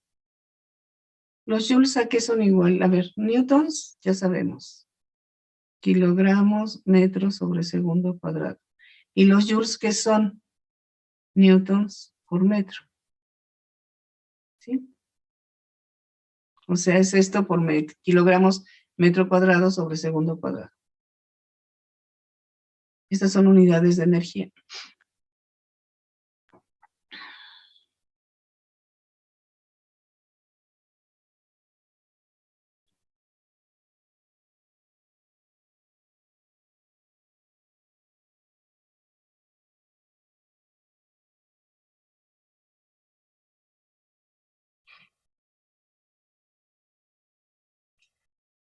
Los joules, ¿a qué son igual? A ver, newtons, ya sabemos. Kilogramos, metros sobre segundo cuadrado. ¿Y los joules qué son? Newtons por metro. ¿Sí? O sea, es esto por kilogramos metro cuadrado sobre segundo cuadrado. Estas son unidades de energía.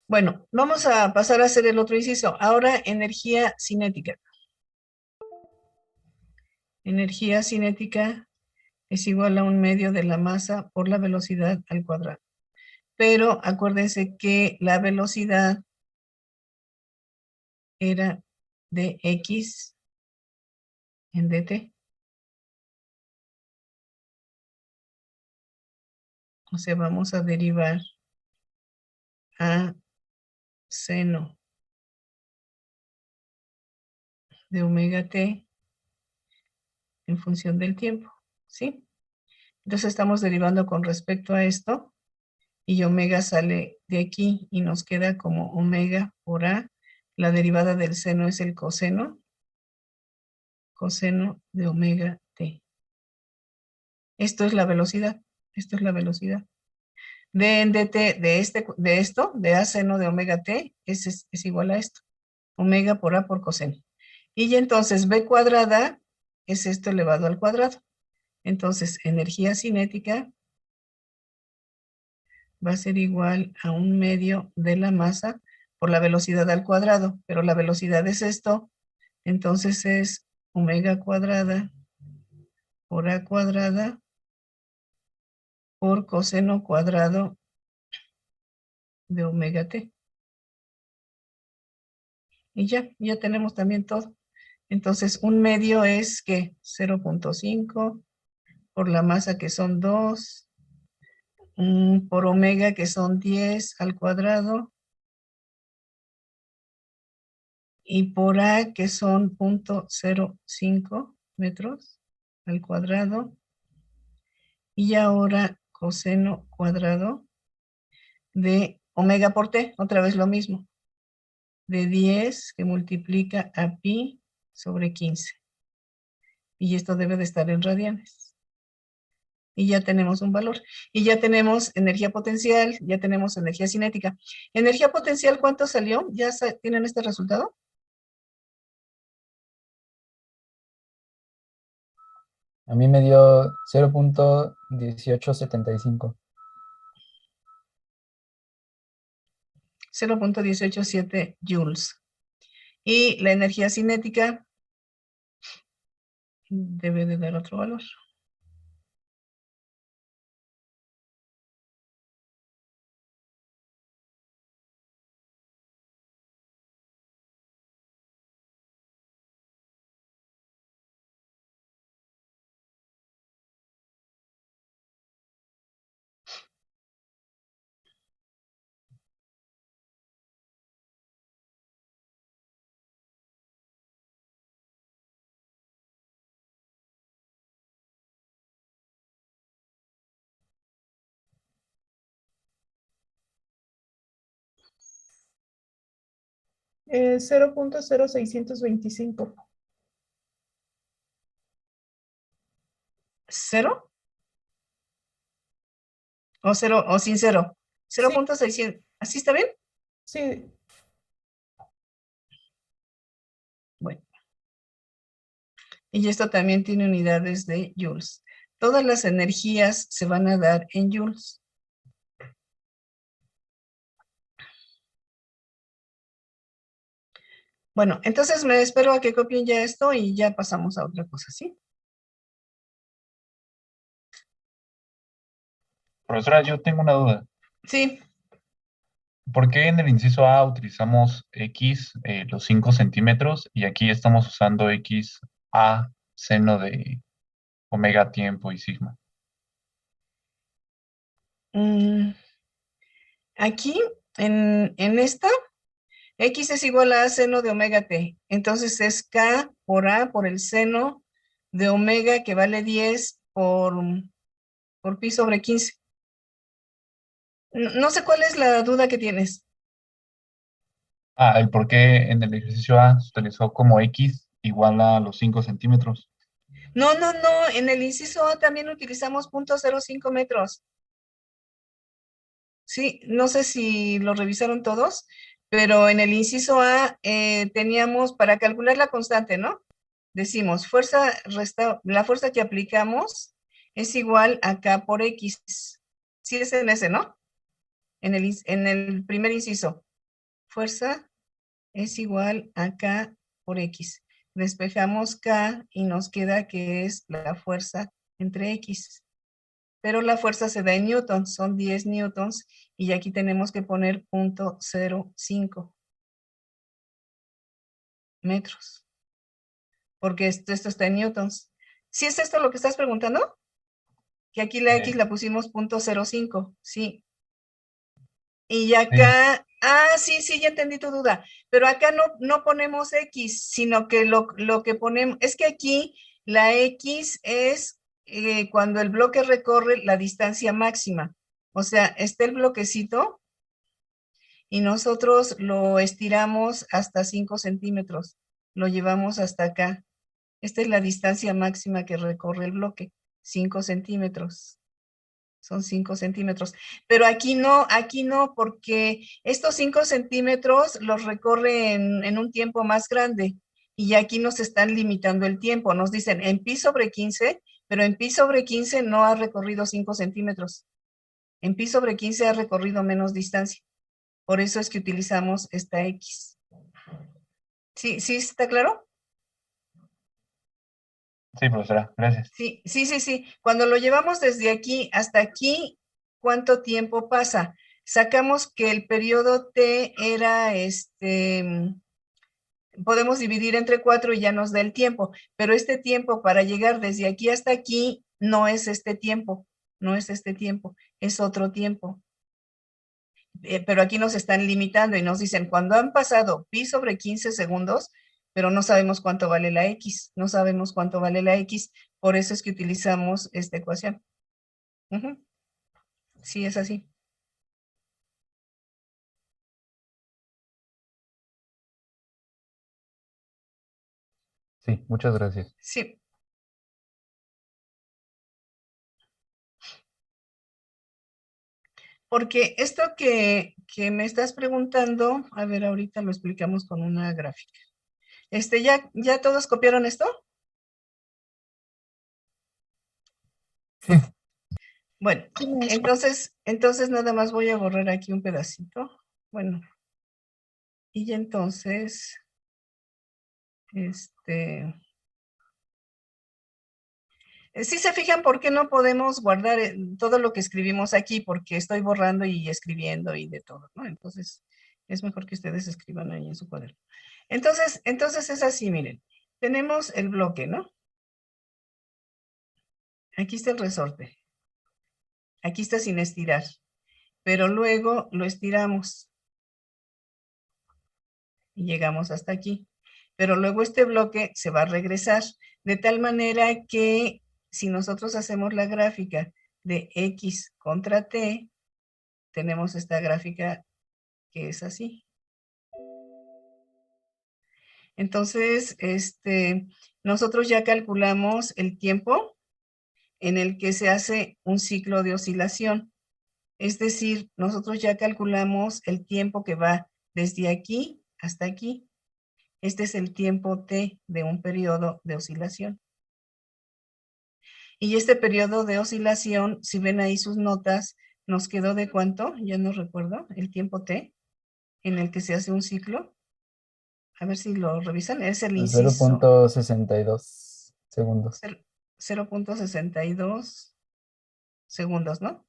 Bueno, vamos a pasar a hacer el otro inciso. Ahora, energía cinética. Energía cinética es igual a 1/2 de la masa por la velocidad al cuadrado. Pero acuérdense que la velocidad era de x en dt. O sea, vamos a derivar a seno de omega t en función del tiempo, ¿sí? Entonces estamos derivando con respecto a esto y omega sale de aquí y nos queda como omega por a. La derivada del seno es el coseno de omega t. Esto es la velocidad. D en dt de esto, de a seno de omega t, es igual a esto. Omega por a por coseno. Y ya entonces b cuadrada es esto elevado al cuadrado. Entonces, energía cinética va a ser igual a 1/2 de la masa por la velocidad al cuadrado. Pero la velocidad es esto. Entonces es omega cuadrada por a cuadrada por coseno cuadrado de omega t. Y ya tenemos también todo. Entonces, 1/2 es que 0.5 por la masa que son 2, por omega que son 10 al cuadrado, y por a que son 0.05 metros al cuadrado. Y ahora coseno cuadrado de omega por t, otra vez lo mismo, de 10 que multiplica a pi sobre 15. Y esto debe de estar en radianes. Y ya tenemos un valor. Y ya tenemos energía potencial, ya tenemos energía cinética. Energía potencial, ¿cuánto salió? ¿Ya tienen este resultado? A mí me dio 0.1875. 0.187 joules. Y la energía cinética debe de dar otro valor. Eh, 0.0625. ¿Cero? ¿O cero? ¿O sin cero? Sí. 0.600. ¿Así está bien? Sí, Bueno. Y esto también tiene unidades de joules. Todas las energías se van a dar en joules. Bueno, entonces me espero a que copien ya esto y ya pasamos a otra cosa, ¿sí? Profesora, yo tengo una duda. Sí. ¿Por qué en el inciso A utilizamos X, los 5 centímetros, y aquí estamos usando X a seno de omega tiempo y sigma? Aquí, en esta, X es igual a seno de omega t. Entonces es K por A por el seno de omega que vale 10 por pi sobre 15. No sé cuál es la duda que tienes. El por qué en el ejercicio A se utilizó como X igual a los 5 centímetros. No, en el inciso A también utilizamos 0.05 metros. Sí, no sé si lo revisaron todos, pero en el inciso A teníamos para calcular la constante, ¿no? Decimos, la fuerza que aplicamos es igual a K por X. Sí es en ese, ¿no? En el primer inciso. Fuerza es igual a K por X. Despejamos K y nos queda que es la fuerza entre X. Pero la fuerza se da en newtons, son 10 newtons, y aquí tenemos que poner 0.05 metros. Porque esto está en newtons. ¿Sí es esto lo que estás preguntando? Que aquí la X la pusimos 0.05, sí. Y acá, sí, ya entendí tu duda. Pero acá no ponemos X, sino que lo que ponemos, es que aquí la X es cuando el bloque recorre la distancia máxima. O sea, está el bloquecito y nosotros lo estiramos hasta 5 centímetros. Lo llevamos hasta acá. Esta es la distancia máxima que recorre el bloque, 5 centímetros. Son 5 centímetros. Pero aquí no, porque estos 5 centímetros los recorre en un tiempo más grande. Y aquí nos están limitando el tiempo. Nos dicen en pi sobre 15, pero en pi sobre 15 no ha recorrido 5 centímetros. En pi sobre 15 ha recorrido menos distancia. Por eso es que utilizamos esta X. ¿Sí, sí está claro? Sí, profesora, gracias. Sí. Cuando lo llevamos desde aquí hasta aquí, ¿cuánto tiempo pasa? Sacamos que el periodo T era, podemos dividir entre 4 y ya nos da el tiempo, pero este tiempo para llegar desde aquí hasta aquí no es este tiempo, es otro tiempo. Pero aquí nos están limitando y nos dicen, cuando han pasado pi sobre 15 segundos, pero no sabemos cuánto vale la X, por eso es que utilizamos esta ecuación. Sí, es así. Sí, muchas gracias. Sí. Porque esto que me estás preguntando, a ver, ahorita lo explicamos con una gráfica. ¿Ya todos copiaron esto? Bueno, entonces nada más voy a borrar aquí un pedacito. Bueno, y ya entonces, si se fijan por qué no podemos guardar todo lo que escribimos aquí, porque estoy borrando y escribiendo y de todo, ¿no? Entonces, es mejor que ustedes escriban ahí en su cuaderno. Entonces es así, miren. Tenemos el bloque, ¿no? Aquí está el resorte. Aquí está sin estirar. Pero luego lo estiramos. Y llegamos hasta aquí. Pero luego este bloque se va a regresar. De tal manera que si nosotros hacemos la gráfica de X contra T, tenemos esta gráfica que es así. Entonces, nosotros ya calculamos el tiempo en el que se hace un ciclo de oscilación. Es decir, nosotros ya calculamos el tiempo que va desde aquí hasta aquí. Este es el tiempo T de un periodo de oscilación. Y este periodo de oscilación, si ven ahí sus notas, nos quedó de ¿cuánto? Ya no recuerdo, el tiempo T en el que se hace un ciclo. A ver si lo revisan, es el inciso. 0.62 segundos. 0.62 segundos, ¿no?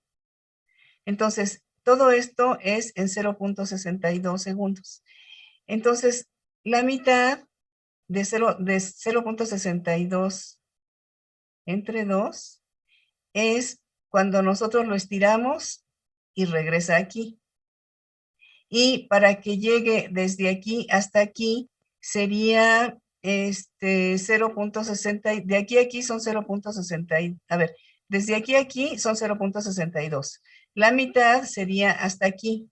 Entonces, todo esto es en 0.62 segundos. Entonces, la mitad de 0.62 entre 2 es cuando nosotros lo estiramos y regresa aquí. Y para que llegue desde aquí hasta aquí sería 0.60, de aquí a aquí son 0.60, a ver, desde aquí a aquí son 0.62. La mitad sería hasta aquí.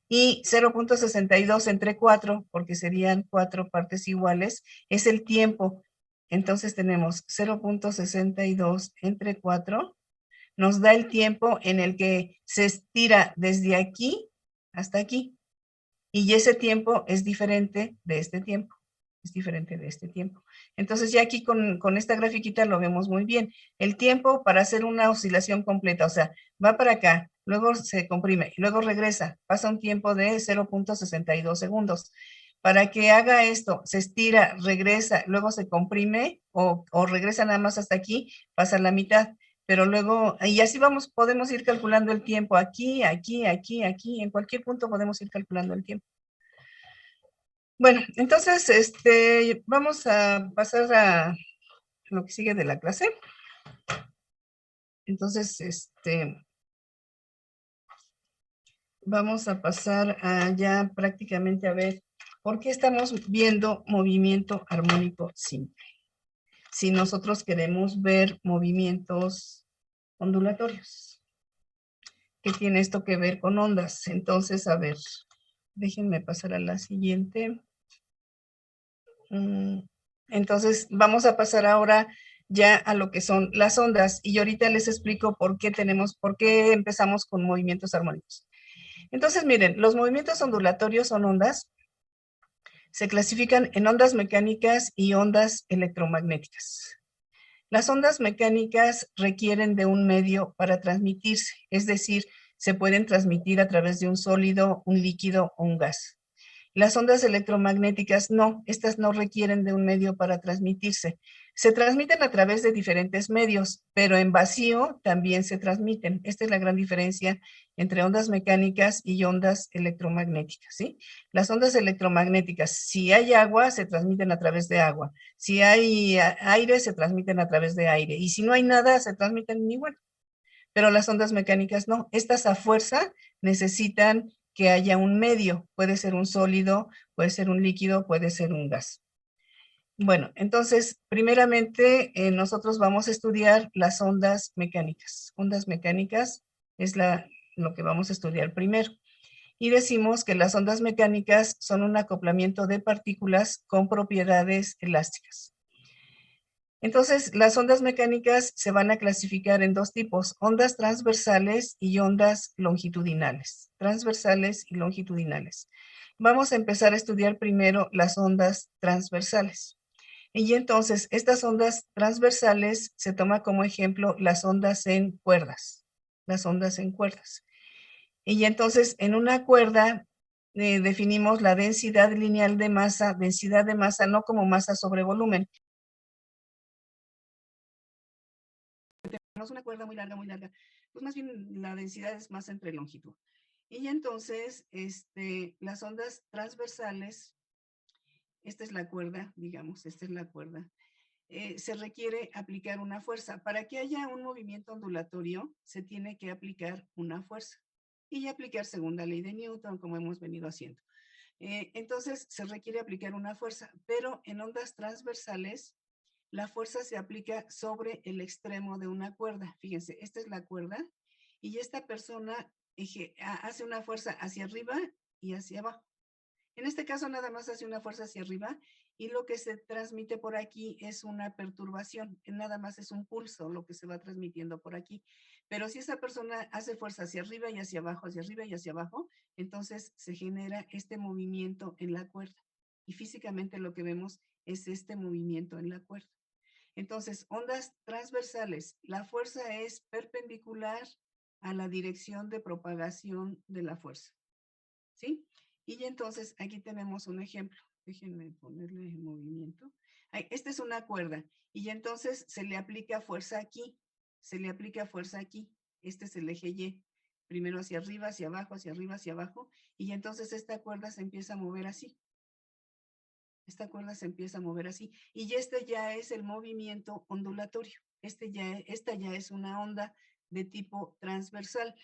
Y 0.62 entre 4, porque serían 4 partes iguales, es el tiempo. Entonces tenemos 0.62 entre 4, nos da el tiempo en el que se estira desde aquí hasta aquí. Y ese tiempo es diferente de este tiempo. Entonces ya aquí con esta grafiquita lo vemos muy bien. El tiempo para hacer una oscilación completa, o sea, va para acá, luego se comprime, luego regresa, pasa un tiempo de 0.62 segundos. Para que haga esto, se estira, regresa, luego se comprime o regresa nada más hasta aquí, pasa la mitad. Pero luego, y así podemos ir calculando el tiempo aquí, aquí, aquí, aquí, en cualquier punto podemos ir calculando el tiempo. Bueno, entonces, vamos a pasar a lo que sigue de la clase. Entonces, vamos a pasar a ya prácticamente a ver por qué estamos viendo movimiento armónico simple. Si nosotros queremos ver movimientos ondulatorios. ¿Qué tiene esto que ver con ondas? Entonces, a ver, déjenme pasar a la siguiente. Entonces, vamos a pasar ahora ya a lo que son las ondas. Y ahorita les explico por qué empezamos con movimientos armónicos. Entonces, miren, los movimientos ondulatorios son ondas. Se clasifican en ondas mecánicas y ondas electromagnéticas. Las ondas mecánicas requieren de un medio para transmitirse, es decir, se pueden transmitir a través de un sólido, un líquido o un gas. Las ondas electromagnéticas no, estas no requieren de un medio para transmitirse. Se transmiten a través de diferentes medios, pero en vacío también se transmiten. Esta es la gran diferencia entre ondas mecánicas y ondas electromagnéticas, ¿sí? Las ondas electromagnéticas, si hay agua, se transmiten a través de agua. Si hay aire, se transmiten a través de aire. Y si no hay nada, se transmiten igual. Pero las ondas mecánicas no. Estas a fuerza necesitan que haya un medio. Puede ser un sólido, puede ser un líquido, puede ser un gas. Bueno, entonces, primeramente, nosotros vamos a estudiar las ondas mecánicas. Ondas mecánicas es lo que vamos a estudiar primero. Y decimos que las ondas mecánicas son un acoplamiento de partículas con propiedades elásticas. Entonces, las ondas mecánicas se van a clasificar en dos tipos, ondas transversales y ondas longitudinales. Transversales y longitudinales. Vamos a empezar a estudiar primero las ondas transversales. Y entonces, estas ondas transversales se toma como ejemplo las ondas en cuerdas. Las ondas en cuerdas. Y entonces, en una cuerda definimos la densidad lineal de masa no como masa sobre volumen. Tenemos una cuerda muy larga, pues más bien la densidad es masa entre longitud. Y entonces, las ondas transversales, esta es la cuerda, digamos, esta es la cuerda, se requiere aplicar una fuerza. Para que haya un movimiento ondulatorio, se tiene que aplicar una fuerza. Y aplicar segunda ley de Newton, como hemos venido haciendo. Entonces, se requiere aplicar una fuerza, pero en ondas transversales, la fuerza se aplica sobre el extremo de una cuerda. Fíjense, esta es la cuerda y esta persona hace una fuerza hacia arriba y hacia abajo. En este caso nada más hace una fuerza hacia arriba y lo que se transmite por aquí es una perturbación. Nada más es un pulso lo que se va transmitiendo por aquí. Pero si esa persona hace fuerza hacia arriba y hacia abajo, hacia arriba y hacia abajo, entonces se genera este movimiento en la cuerda. Y físicamente lo que vemos es este movimiento en la cuerda. Entonces, ondas transversales, la fuerza es perpendicular a la dirección de propagación de la fuerza, ¿sí? Y entonces aquí tenemos un ejemplo. Déjenme ponerle el movimiento. Esta es una cuerda y entonces se le aplica fuerza aquí, se le aplica fuerza aquí. Este es el eje Y. Primero hacia arriba, hacia abajo, hacia arriba, hacia abajo. Y entonces esta cuerda se empieza a mover así. Esta cuerda se empieza a mover así. Y este ya es el movimiento ondulatorio. Esta ya es una onda de tipo transversal.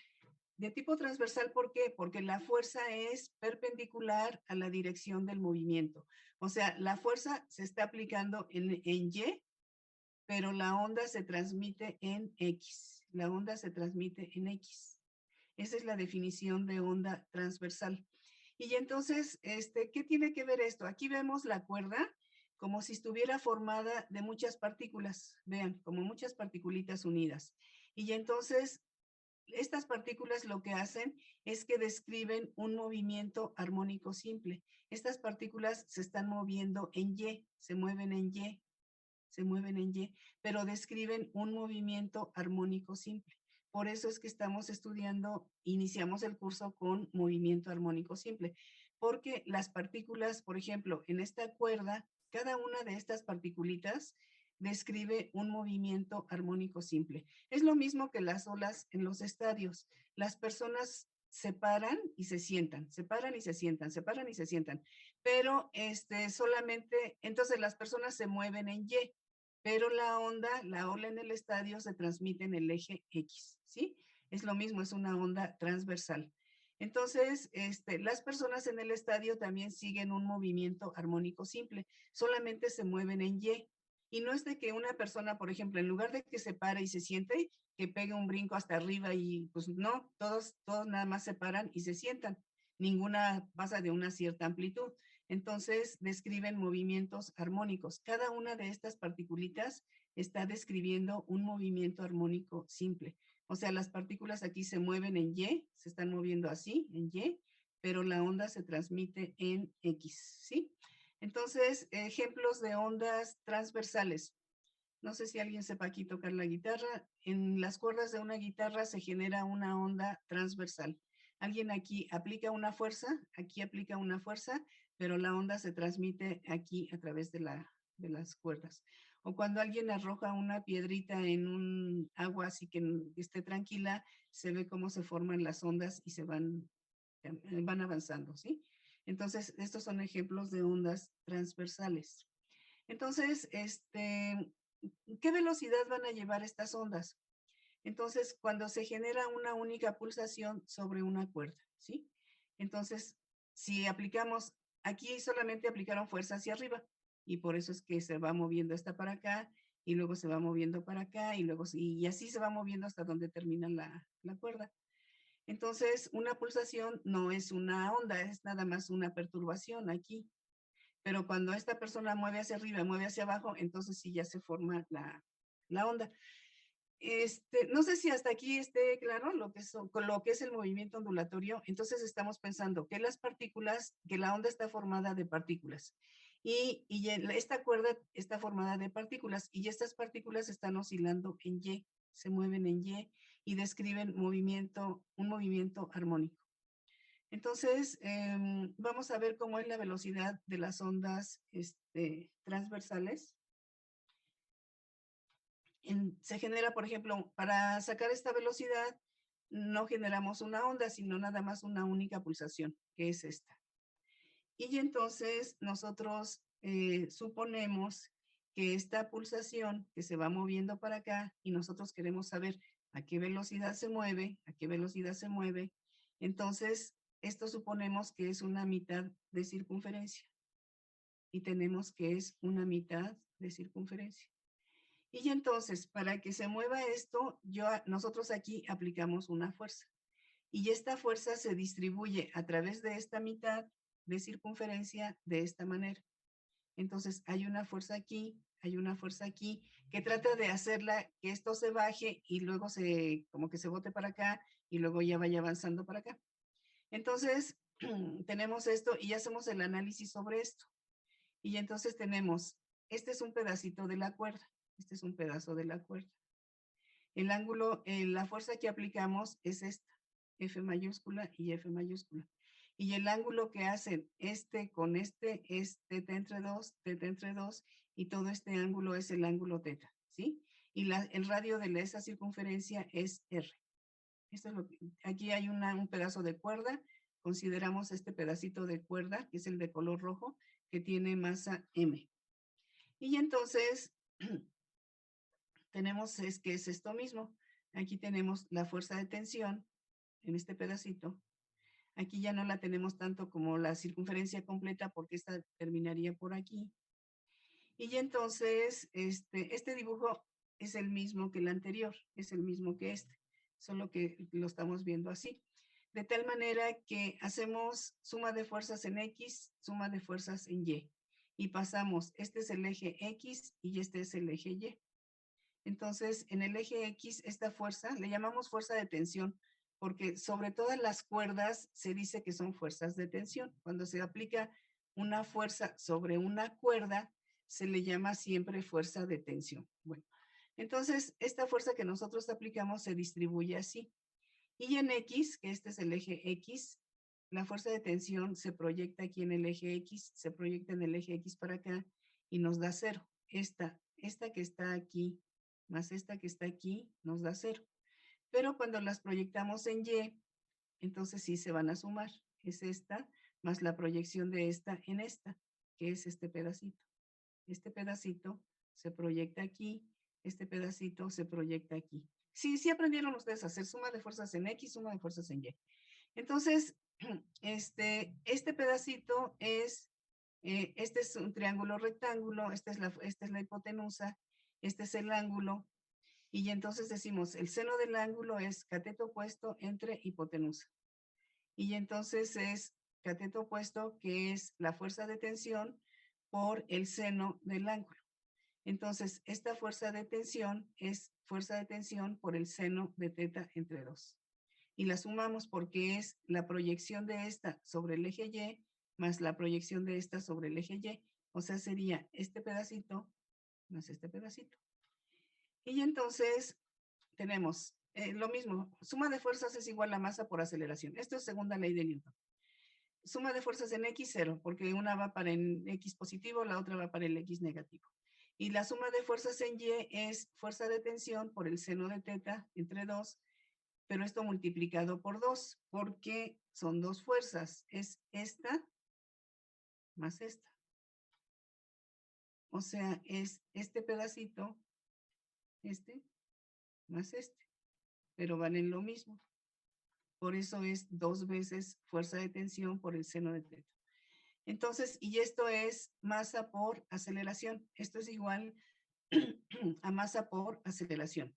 De tipo transversal, ¿por qué? Porque la fuerza es perpendicular a la dirección del movimiento. O sea, la fuerza se está aplicando en Y, pero la onda se transmite en X. La onda se transmite en X. Esa es la definición de onda transversal. Y entonces, ¿qué tiene que ver esto? Aquí vemos la cuerda como si estuviera formada de muchas partículas. Vean, como muchas partículitas unidas. Y entonces, estas partículas lo que hacen es que describen un movimiento armónico simple. Estas partículas se están moviendo en Y, se mueven en Y, se mueven en Y, pero describen un movimiento armónico simple. Por eso es que estamos estudiando, iniciamos el curso con movimiento armónico simple, porque las partículas, por ejemplo, en esta cuerda, cada una de estas particulitas describe un movimiento armónico simple. Es lo mismo que las olas en los estadios. Las personas se paran y se sientan, se paran y se sientan, se paran y se sientan, pero solamente, entonces las personas se mueven en Y, pero la ola en el estadio se transmite en el eje X, ¿sí? Es lo mismo, es una onda transversal. Entonces, las personas en el estadio también siguen un movimiento armónico simple, solamente se mueven en Y. Y no es de que una persona, por ejemplo, en lugar de que se pare y se siente, que pegue un brinco hasta arriba y pues no, todos nada más se paran y se sientan. ninguna pasa de una cierta amplitud. Entonces, describen movimientos armónicos. Cada una de estas particulitas está describiendo un movimiento armónico simple. O sea, las partículas aquí se mueven en Y, se están moviendo así, en Y, pero la onda se transmite en X, ¿sí? Entonces, ejemplos de ondas transversales. No sé si alguien sepa aquí tocar la guitarra. En las cuerdas de una guitarra se genera una onda transversal. Alguien aquí aplica una fuerza, aquí aplica una fuerza, pero la onda se transmite aquí a través de las cuerdas. O cuando alguien arroja una piedrita en un agua así que esté tranquila, se ve cómo se forman las ondas y se van avanzando, ¿sí? Entonces, estos son ejemplos de ondas transversales. Entonces, ¿qué velocidad van a llevar estas ondas? Entonces, cuando se genera una única pulsación sobre una cuerda, ¿sí? Entonces, si aplicamos, aquí solamente aplicaron fuerza hacia arriba, y por eso es que se va moviendo esta para acá, y luego se va moviendo para acá, y así se va moviendo hasta donde termina la cuerda. Entonces, una pulsación no es una onda, es nada más una perturbación aquí. Pero cuando esta persona mueve hacia arriba, mueve hacia abajo, entonces sí ya se forma la onda. No sé si hasta aquí esté claro lo que es el movimiento ondulatorio. Entonces estamos pensando que que la onda está formada de partículas. Y esta cuerda está formada de partículas, y estas partículas están oscilando en Y, se mueven en y describen un movimiento armónico. Entonces, vamos a ver cómo es la velocidad de las ondas transversales. Se genera, por ejemplo, para sacar esta velocidad, no generamos una onda, sino nada más una única pulsación, que es esta. Y entonces nosotros suponemos que esta pulsación que se va moviendo para acá, y nosotros queremos saber a qué velocidad se mueve, entonces esto suponemos que es una mitad de circunferencia. Y tenemos que es una mitad de circunferencia. Y entonces, para que se mueva esto, nosotros aquí aplicamos una fuerza. Y esta fuerza se distribuye a través de esta mitad de circunferencia de esta manera. Entonces, hay una fuerza aquí, que trata de hacerla que esto se baje y luego como que se bote para acá y luego ya vaya avanzando para acá. Entonces, tenemos esto y hacemos el análisis sobre esto. Y entonces tenemos, este es un pedacito de la cuerda, este es un pedazo de la cuerda. El ángulo, la fuerza que aplicamos es esta, F mayúscula y F mayúscula. Y el ángulo que hacen con este es teta entre 2, y todo este ángulo es el ángulo teta, ¿sí? Y el radio de esa circunferencia es R. Esto es aquí hay un pedazo de cuerda, consideramos este pedacito de cuerda, que es el de color rojo, que tiene masa M. Y entonces, tenemos que es esto mismo. Aquí tenemos la fuerza de tensión en este pedacito. Aquí ya no la tenemos tanto como la circunferencia completa porque esta terminaría por aquí. Y entonces, este dibujo es el mismo que el anterior, es el mismo que solo que lo estamos viendo así. De tal manera que hacemos suma de fuerzas en X, suma de fuerzas en Y. Y pasamos, este es el eje X y este es el eje Y. Entonces, en el eje X, esta fuerza, le llamamos fuerza de tensión, porque sobre todas las cuerdas se dice que son fuerzas de tensión. Cuando se aplica una fuerza sobre una cuerda, se le llama siempre fuerza de tensión. Bueno, entonces, esta fuerza que nosotros aplicamos se distribuye así. Y en X, que este es el eje X, la fuerza de tensión se proyecta aquí en el eje X, se proyecta en el eje X para acá y nos da 0. Esta que está aquí más esta que está aquí nos da 0. Pero cuando las proyectamos en Y, entonces sí se van a sumar. Es esta más la proyección de esta en esta, que es este pedacito. Este pedacito se proyecta aquí, este pedacito se proyecta aquí. Sí aprendieron ustedes a hacer suma de fuerzas en X, suma de fuerzas en Y. Entonces, este pedacito este es un triángulo rectángulo, esta es la hipotenusa, este es el ángulo, y entonces decimos, el seno del ángulo es cateto opuesto entre hipotenusa. Y entonces es cateto opuesto, que es la fuerza de tensión por el seno del ángulo. Entonces, esta fuerza de tensión es fuerza de tensión por el seno de teta entre 2. Y la sumamos porque es la proyección de esta sobre el eje Y más la proyección de esta sobre el eje Y. O sea, sería este pedacito más este pedacito. Y entonces tenemos lo mismo. Suma de fuerzas es igual a masa por aceleración. Esto es segunda ley de Newton. Suma de fuerzas en X, 0, porque una va para el X positivo, la otra va para el X negativo. Y la suma de fuerzas en Y es fuerza de tensión por el seno de teta entre 2, pero esto multiplicado por 2, porque son dos fuerzas. Es esta más esta. O sea, es este pedacito, este, más este, pero valen lo mismo. Por eso es 2 veces fuerza de tensión por el seno de teta. Entonces, y esto es masa por aceleración. Esto es igual a masa por aceleración.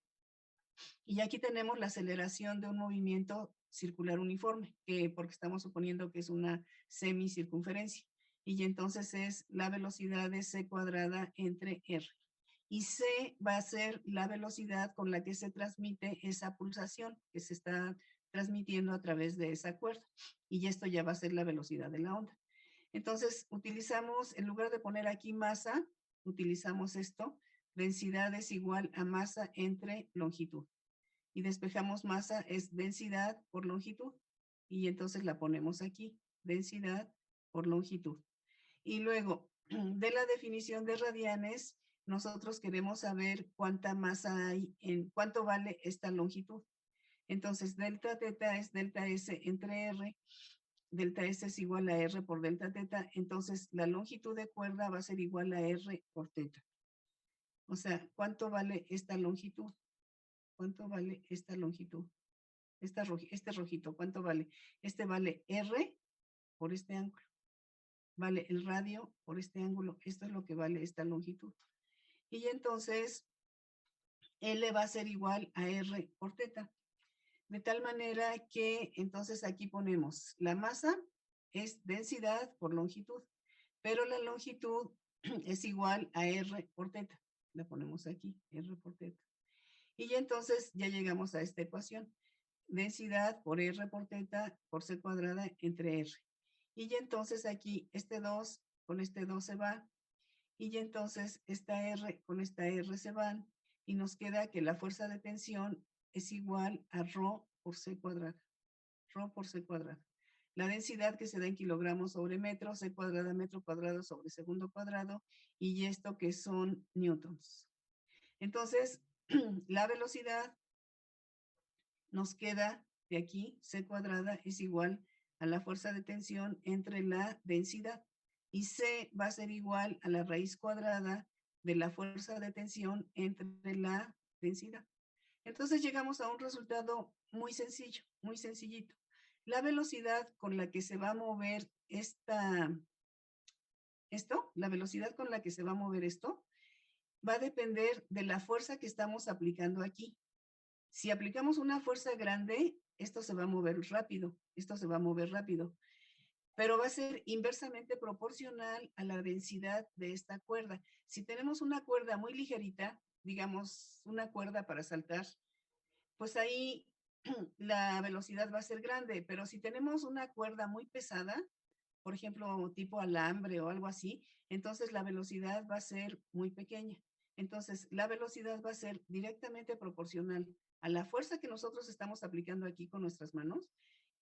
Y aquí tenemos la aceleración de un movimiento circular uniforme, porque estamos suponiendo que es una semicircunferencia. Y entonces es la velocidad de c cuadrada entre r. Y c va a ser la velocidad con la que se transmite esa pulsación que se está transmitiendo a través de esa cuerda. Y esto ya va a ser la velocidad de la onda. Entonces, utilizamos, en lugar de poner aquí masa, utilizamos esto, densidad es igual a masa entre longitud. Y despejamos masa es densidad por longitud. Y entonces la ponemos aquí, densidad por longitud. Y luego, de la definición de radianes, nosotros queremos saber cuánta masa hay, en cuánto vale esta longitud. Entonces, delta teta es delta S entre R. Delta S es igual a R por delta teta. Entonces, la longitud de cuerda va a ser igual a R por teta. O sea, ¿cuánto vale esta longitud? ¿Cuánto vale esta longitud? Este rojito, ¿cuánto vale? Este vale R por este ángulo. Vale el radio por este ángulo. Esto es lo que vale esta longitud. Y entonces, L va a ser igual a R por teta. De tal manera que entonces aquí ponemos la masa es densidad por longitud, pero la longitud es igual a R por teta. La ponemos aquí, R por teta. Y entonces ya llegamos a esta ecuación. Densidad por R por teta por C cuadrada entre R. Y ya entonces aquí este 2 con este 2 se va. Y ya entonces esta R con esta R se van. Y nos queda que la fuerza de tensión es igual a ρ por C cuadrada. Ρ por C cuadrada. La densidad que se da en kilogramos sobre metro, C cuadrada, metro cuadrado sobre segundo cuadrado. Y esto que son newtons. Entonces, la velocidad nos queda de aquí, C cuadrada es igual a la fuerza de tensión entre la densidad. Y C va a ser igual a la raíz cuadrada de la fuerza de tensión entre la densidad. Entonces llegamos a un resultado muy sencillo, muy sencillito. La velocidad con la que se va a mover la velocidad con la que se va a mover esto, va a depender de la fuerza que estamos aplicando aquí. Si aplicamos una fuerza grande, esto se va a mover rápido, pero va a ser inversamente proporcional a la densidad de esta cuerda. Si tenemos una cuerda muy ligerita, digamos una cuerda para saltar, pues ahí la velocidad va a ser grande, pero si tenemos una cuerda muy pesada, por ejemplo, tipo alambre o algo así, entonces la velocidad va a ser muy pequeña. Entonces, la velocidad va a ser directamente proporcional a la fuerza que nosotros estamos aplicando aquí con nuestras manos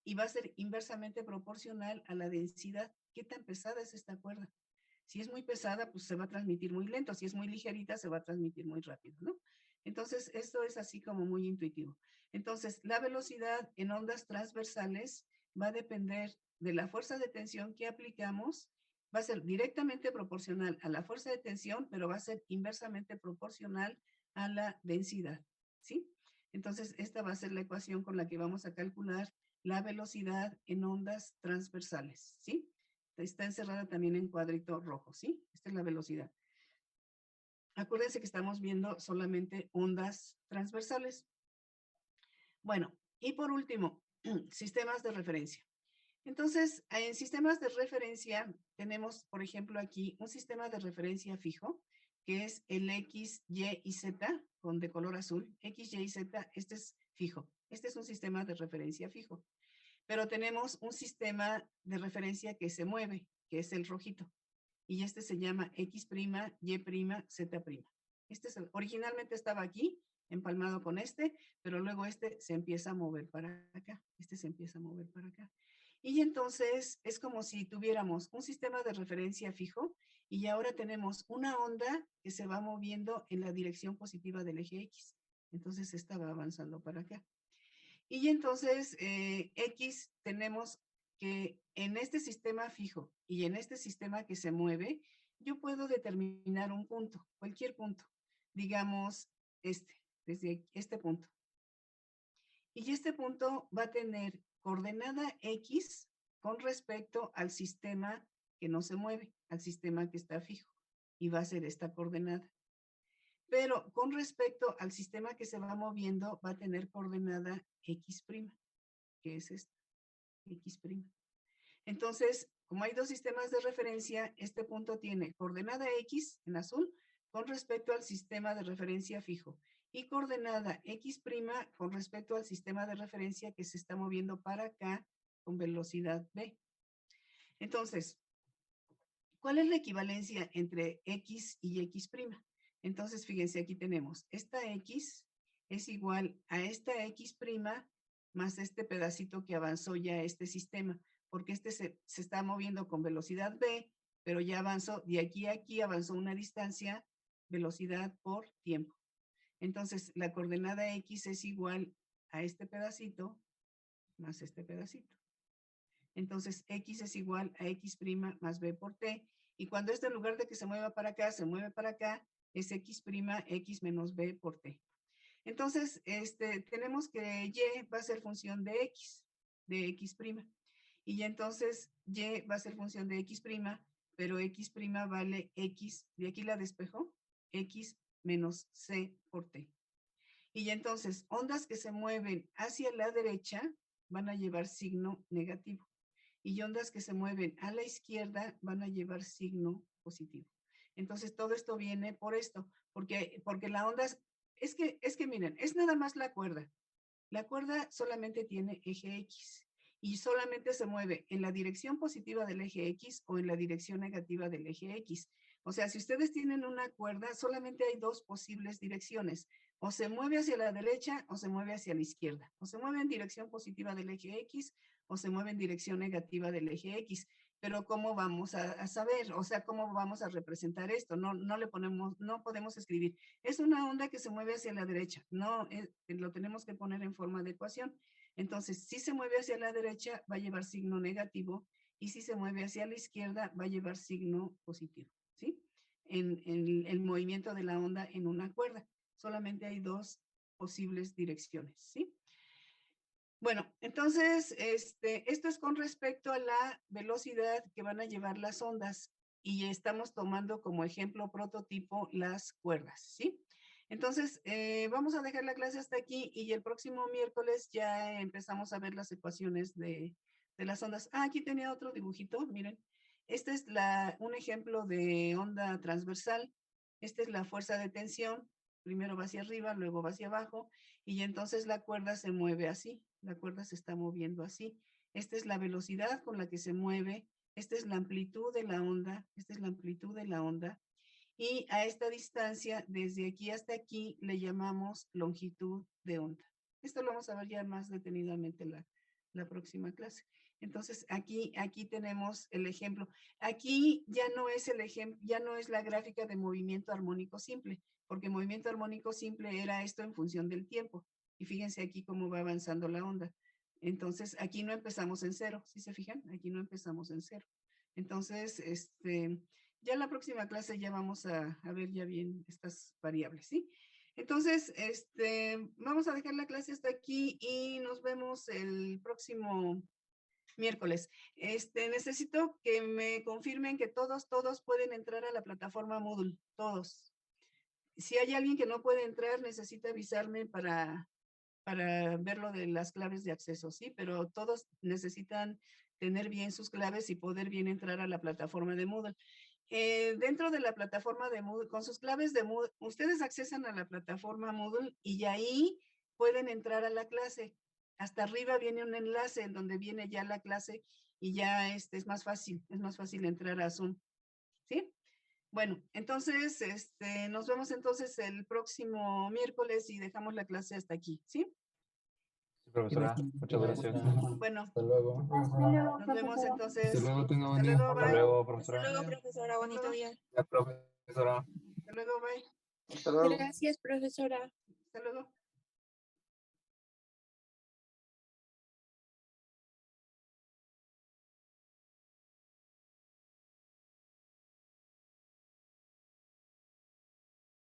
y va a ser inversamente proporcional a la densidad. ¿Qué tan pesada es esta cuerda? Si es muy pesada, pues se va a transmitir muy lento. Si es muy ligerita, se va a transmitir muy rápido, ¿no? Entonces, esto es así como muy intuitivo. Entonces, la velocidad en ondas transversales va a depender de la fuerza de tensión que aplicamos. Va a ser directamente proporcional a la fuerza de tensión, pero va a ser inversamente proporcional a la densidad, ¿sí? Entonces, esta va a ser la ecuación con la que vamos a calcular la velocidad en ondas transversales, ¿sí? Está encerrada también en cuadrito rojo, ¿sí? Esta es la velocidad. Acuérdense que estamos viendo solamente ondas transversales. Bueno, y por último, sistemas de referencia. Entonces, en sistemas de referencia tenemos, por ejemplo, aquí un sistema de referencia fijo, que es el X, Y y Z, con de color azul. X, Y y Z, este es fijo. Este es un sistema de referencia fijo. Pero tenemos un sistema de referencia que se mueve, que es el rojito. Y este se llama X', Y', Z'. Originalmente estaba aquí, empalmado con este, pero luego este se empieza a mover para acá. Este se empieza a mover para acá. Y entonces es como si tuviéramos un sistema de referencia fijo y ahora tenemos una onda que se va moviendo en la dirección positiva del eje X. Entonces esta va avanzando para acá. Y entonces X tenemos que en este sistema fijo y en este sistema que se mueve, yo puedo determinar un punto, cualquier punto. Digamos desde este punto. Y este punto va a tener coordenada X con respecto al sistema que no se mueve, al sistema que está fijo. Y va a ser esta coordenada. Pero con respecto al sistema que se va moviendo, va a tener coordenada X', que es esta, X'. Entonces, como hay dos sistemas de referencia, este punto tiene coordenada X en azul con respecto al sistema de referencia fijo y coordenada X' con respecto al sistema de referencia que se está moviendo para acá con velocidad v. Entonces, ¿cuál es la equivalencia entre X y X'? Entonces, fíjense, aquí tenemos esta X es igual a esta X' más este pedacito que avanzó ya este sistema, porque este se está moviendo con velocidad v, pero ya avanzó de aquí a aquí, avanzó una distancia, velocidad por tiempo. Entonces, la coordenada X es igual a este pedacito más este pedacito. Entonces, X es igual a X' más v por t. Y cuando esto en lugar de que se mueva para acá, se mueve para acá, es X', X menos v por t. Entonces, tenemos que Y va a ser función de X'. Y entonces, Y va a ser función de X', pero X' vale X, de aquí la despejo, X menos C por T. Y entonces, ondas que se mueven hacia la derecha van a llevar signo negativo. Y ondas que se mueven a la izquierda van a llevar signo positivo. Entonces, todo esto viene por esto, porque la onda es que miren, es nada más la cuerda. La cuerda solamente tiene eje X y solamente se mueve en la dirección positiva del eje X o en la dirección negativa del eje X. O sea, si ustedes tienen una cuerda, solamente hay dos posibles direcciones. O se mueve hacia la derecha o se mueve hacia la izquierda. O se mueve en dirección positiva del eje X o se mueve en dirección negativa del eje X. Pero ¿cómo vamos a saber? O sea, ¿cómo vamos a representar esto? No podemos escribir. Es una onda que se mueve hacia la derecha. No, lo tenemos que poner en forma de ecuación. Entonces, si se mueve hacia la derecha, va a llevar signo negativo. Y si se mueve hacia la izquierda, va a llevar signo positivo. ¿Sí? En el movimiento de la onda en una cuerda. Solamente hay dos posibles direcciones. ¿Sí? Bueno, entonces, esto es con respecto a la velocidad que van a llevar las ondas y estamos tomando como ejemplo prototipo las cuerdas, ¿sí? Entonces, vamos a dejar la clase hasta aquí y el próximo miércoles ya empezamos a ver las ecuaciones de las ondas. Ah, aquí tenía otro dibujito, miren. Este es un ejemplo de onda transversal. Esta es la fuerza de tensión. Primero va hacia arriba, luego va hacia abajo y entonces la cuerda se mueve así. La cuerda se está moviendo así. Esta es la velocidad con la que se mueve. Esta es la amplitud de la onda. Esta es la amplitud de la onda. Y a esta distancia, desde aquí hasta aquí, le llamamos longitud de onda. Esto lo vamos a ver ya más detenidamente la próxima clase. Entonces, aquí tenemos el ejemplo. Aquí ya no es el ejemplo, ya no es la gráfica de movimiento armónico simple, porque movimiento armónico simple era esto en función del tiempo. Y fíjense aquí cómo va avanzando la onda. Entonces, aquí no empezamos en cero, ¿sí se fijan? Aquí no empezamos en cero. Entonces, ya en la próxima clase ya vamos a ver ya bien estas variables, ¿sí? Entonces, vamos a dejar la clase hasta aquí y nos vemos el próximo miércoles. Necesito que me confirmen que todos pueden entrar a la plataforma Moodle, todos. Si hay alguien que no puede entrar, necesita avisarme para ver lo de las claves de acceso, ¿sí? Pero todos necesitan tener bien sus claves y poder bien entrar a la plataforma de Moodle. Dentro de la plataforma de Moodle, con sus claves de Moodle, ustedes accesan a la plataforma Moodle y ahí pueden entrar a la clase. Hasta arriba viene un enlace en donde viene ya la clase y ya es más fácil entrar a Zoom. ¿Sí? Bueno, entonces, nos vemos entonces el próximo miércoles y dejamos la clase hasta aquí, ¿sí? Sí, profesora, muchas gracias. Bueno, Hasta luego. Hasta luego, nos vemos profesora. entonces. Hasta luego, tenga Hasta buen día. luego, Hasta bye. luego, profesora. Hasta luego, profesora. Bonito día. Ya, profesora. Hasta luego, bye. Hasta luego. Gracias, profesora. Hasta luego.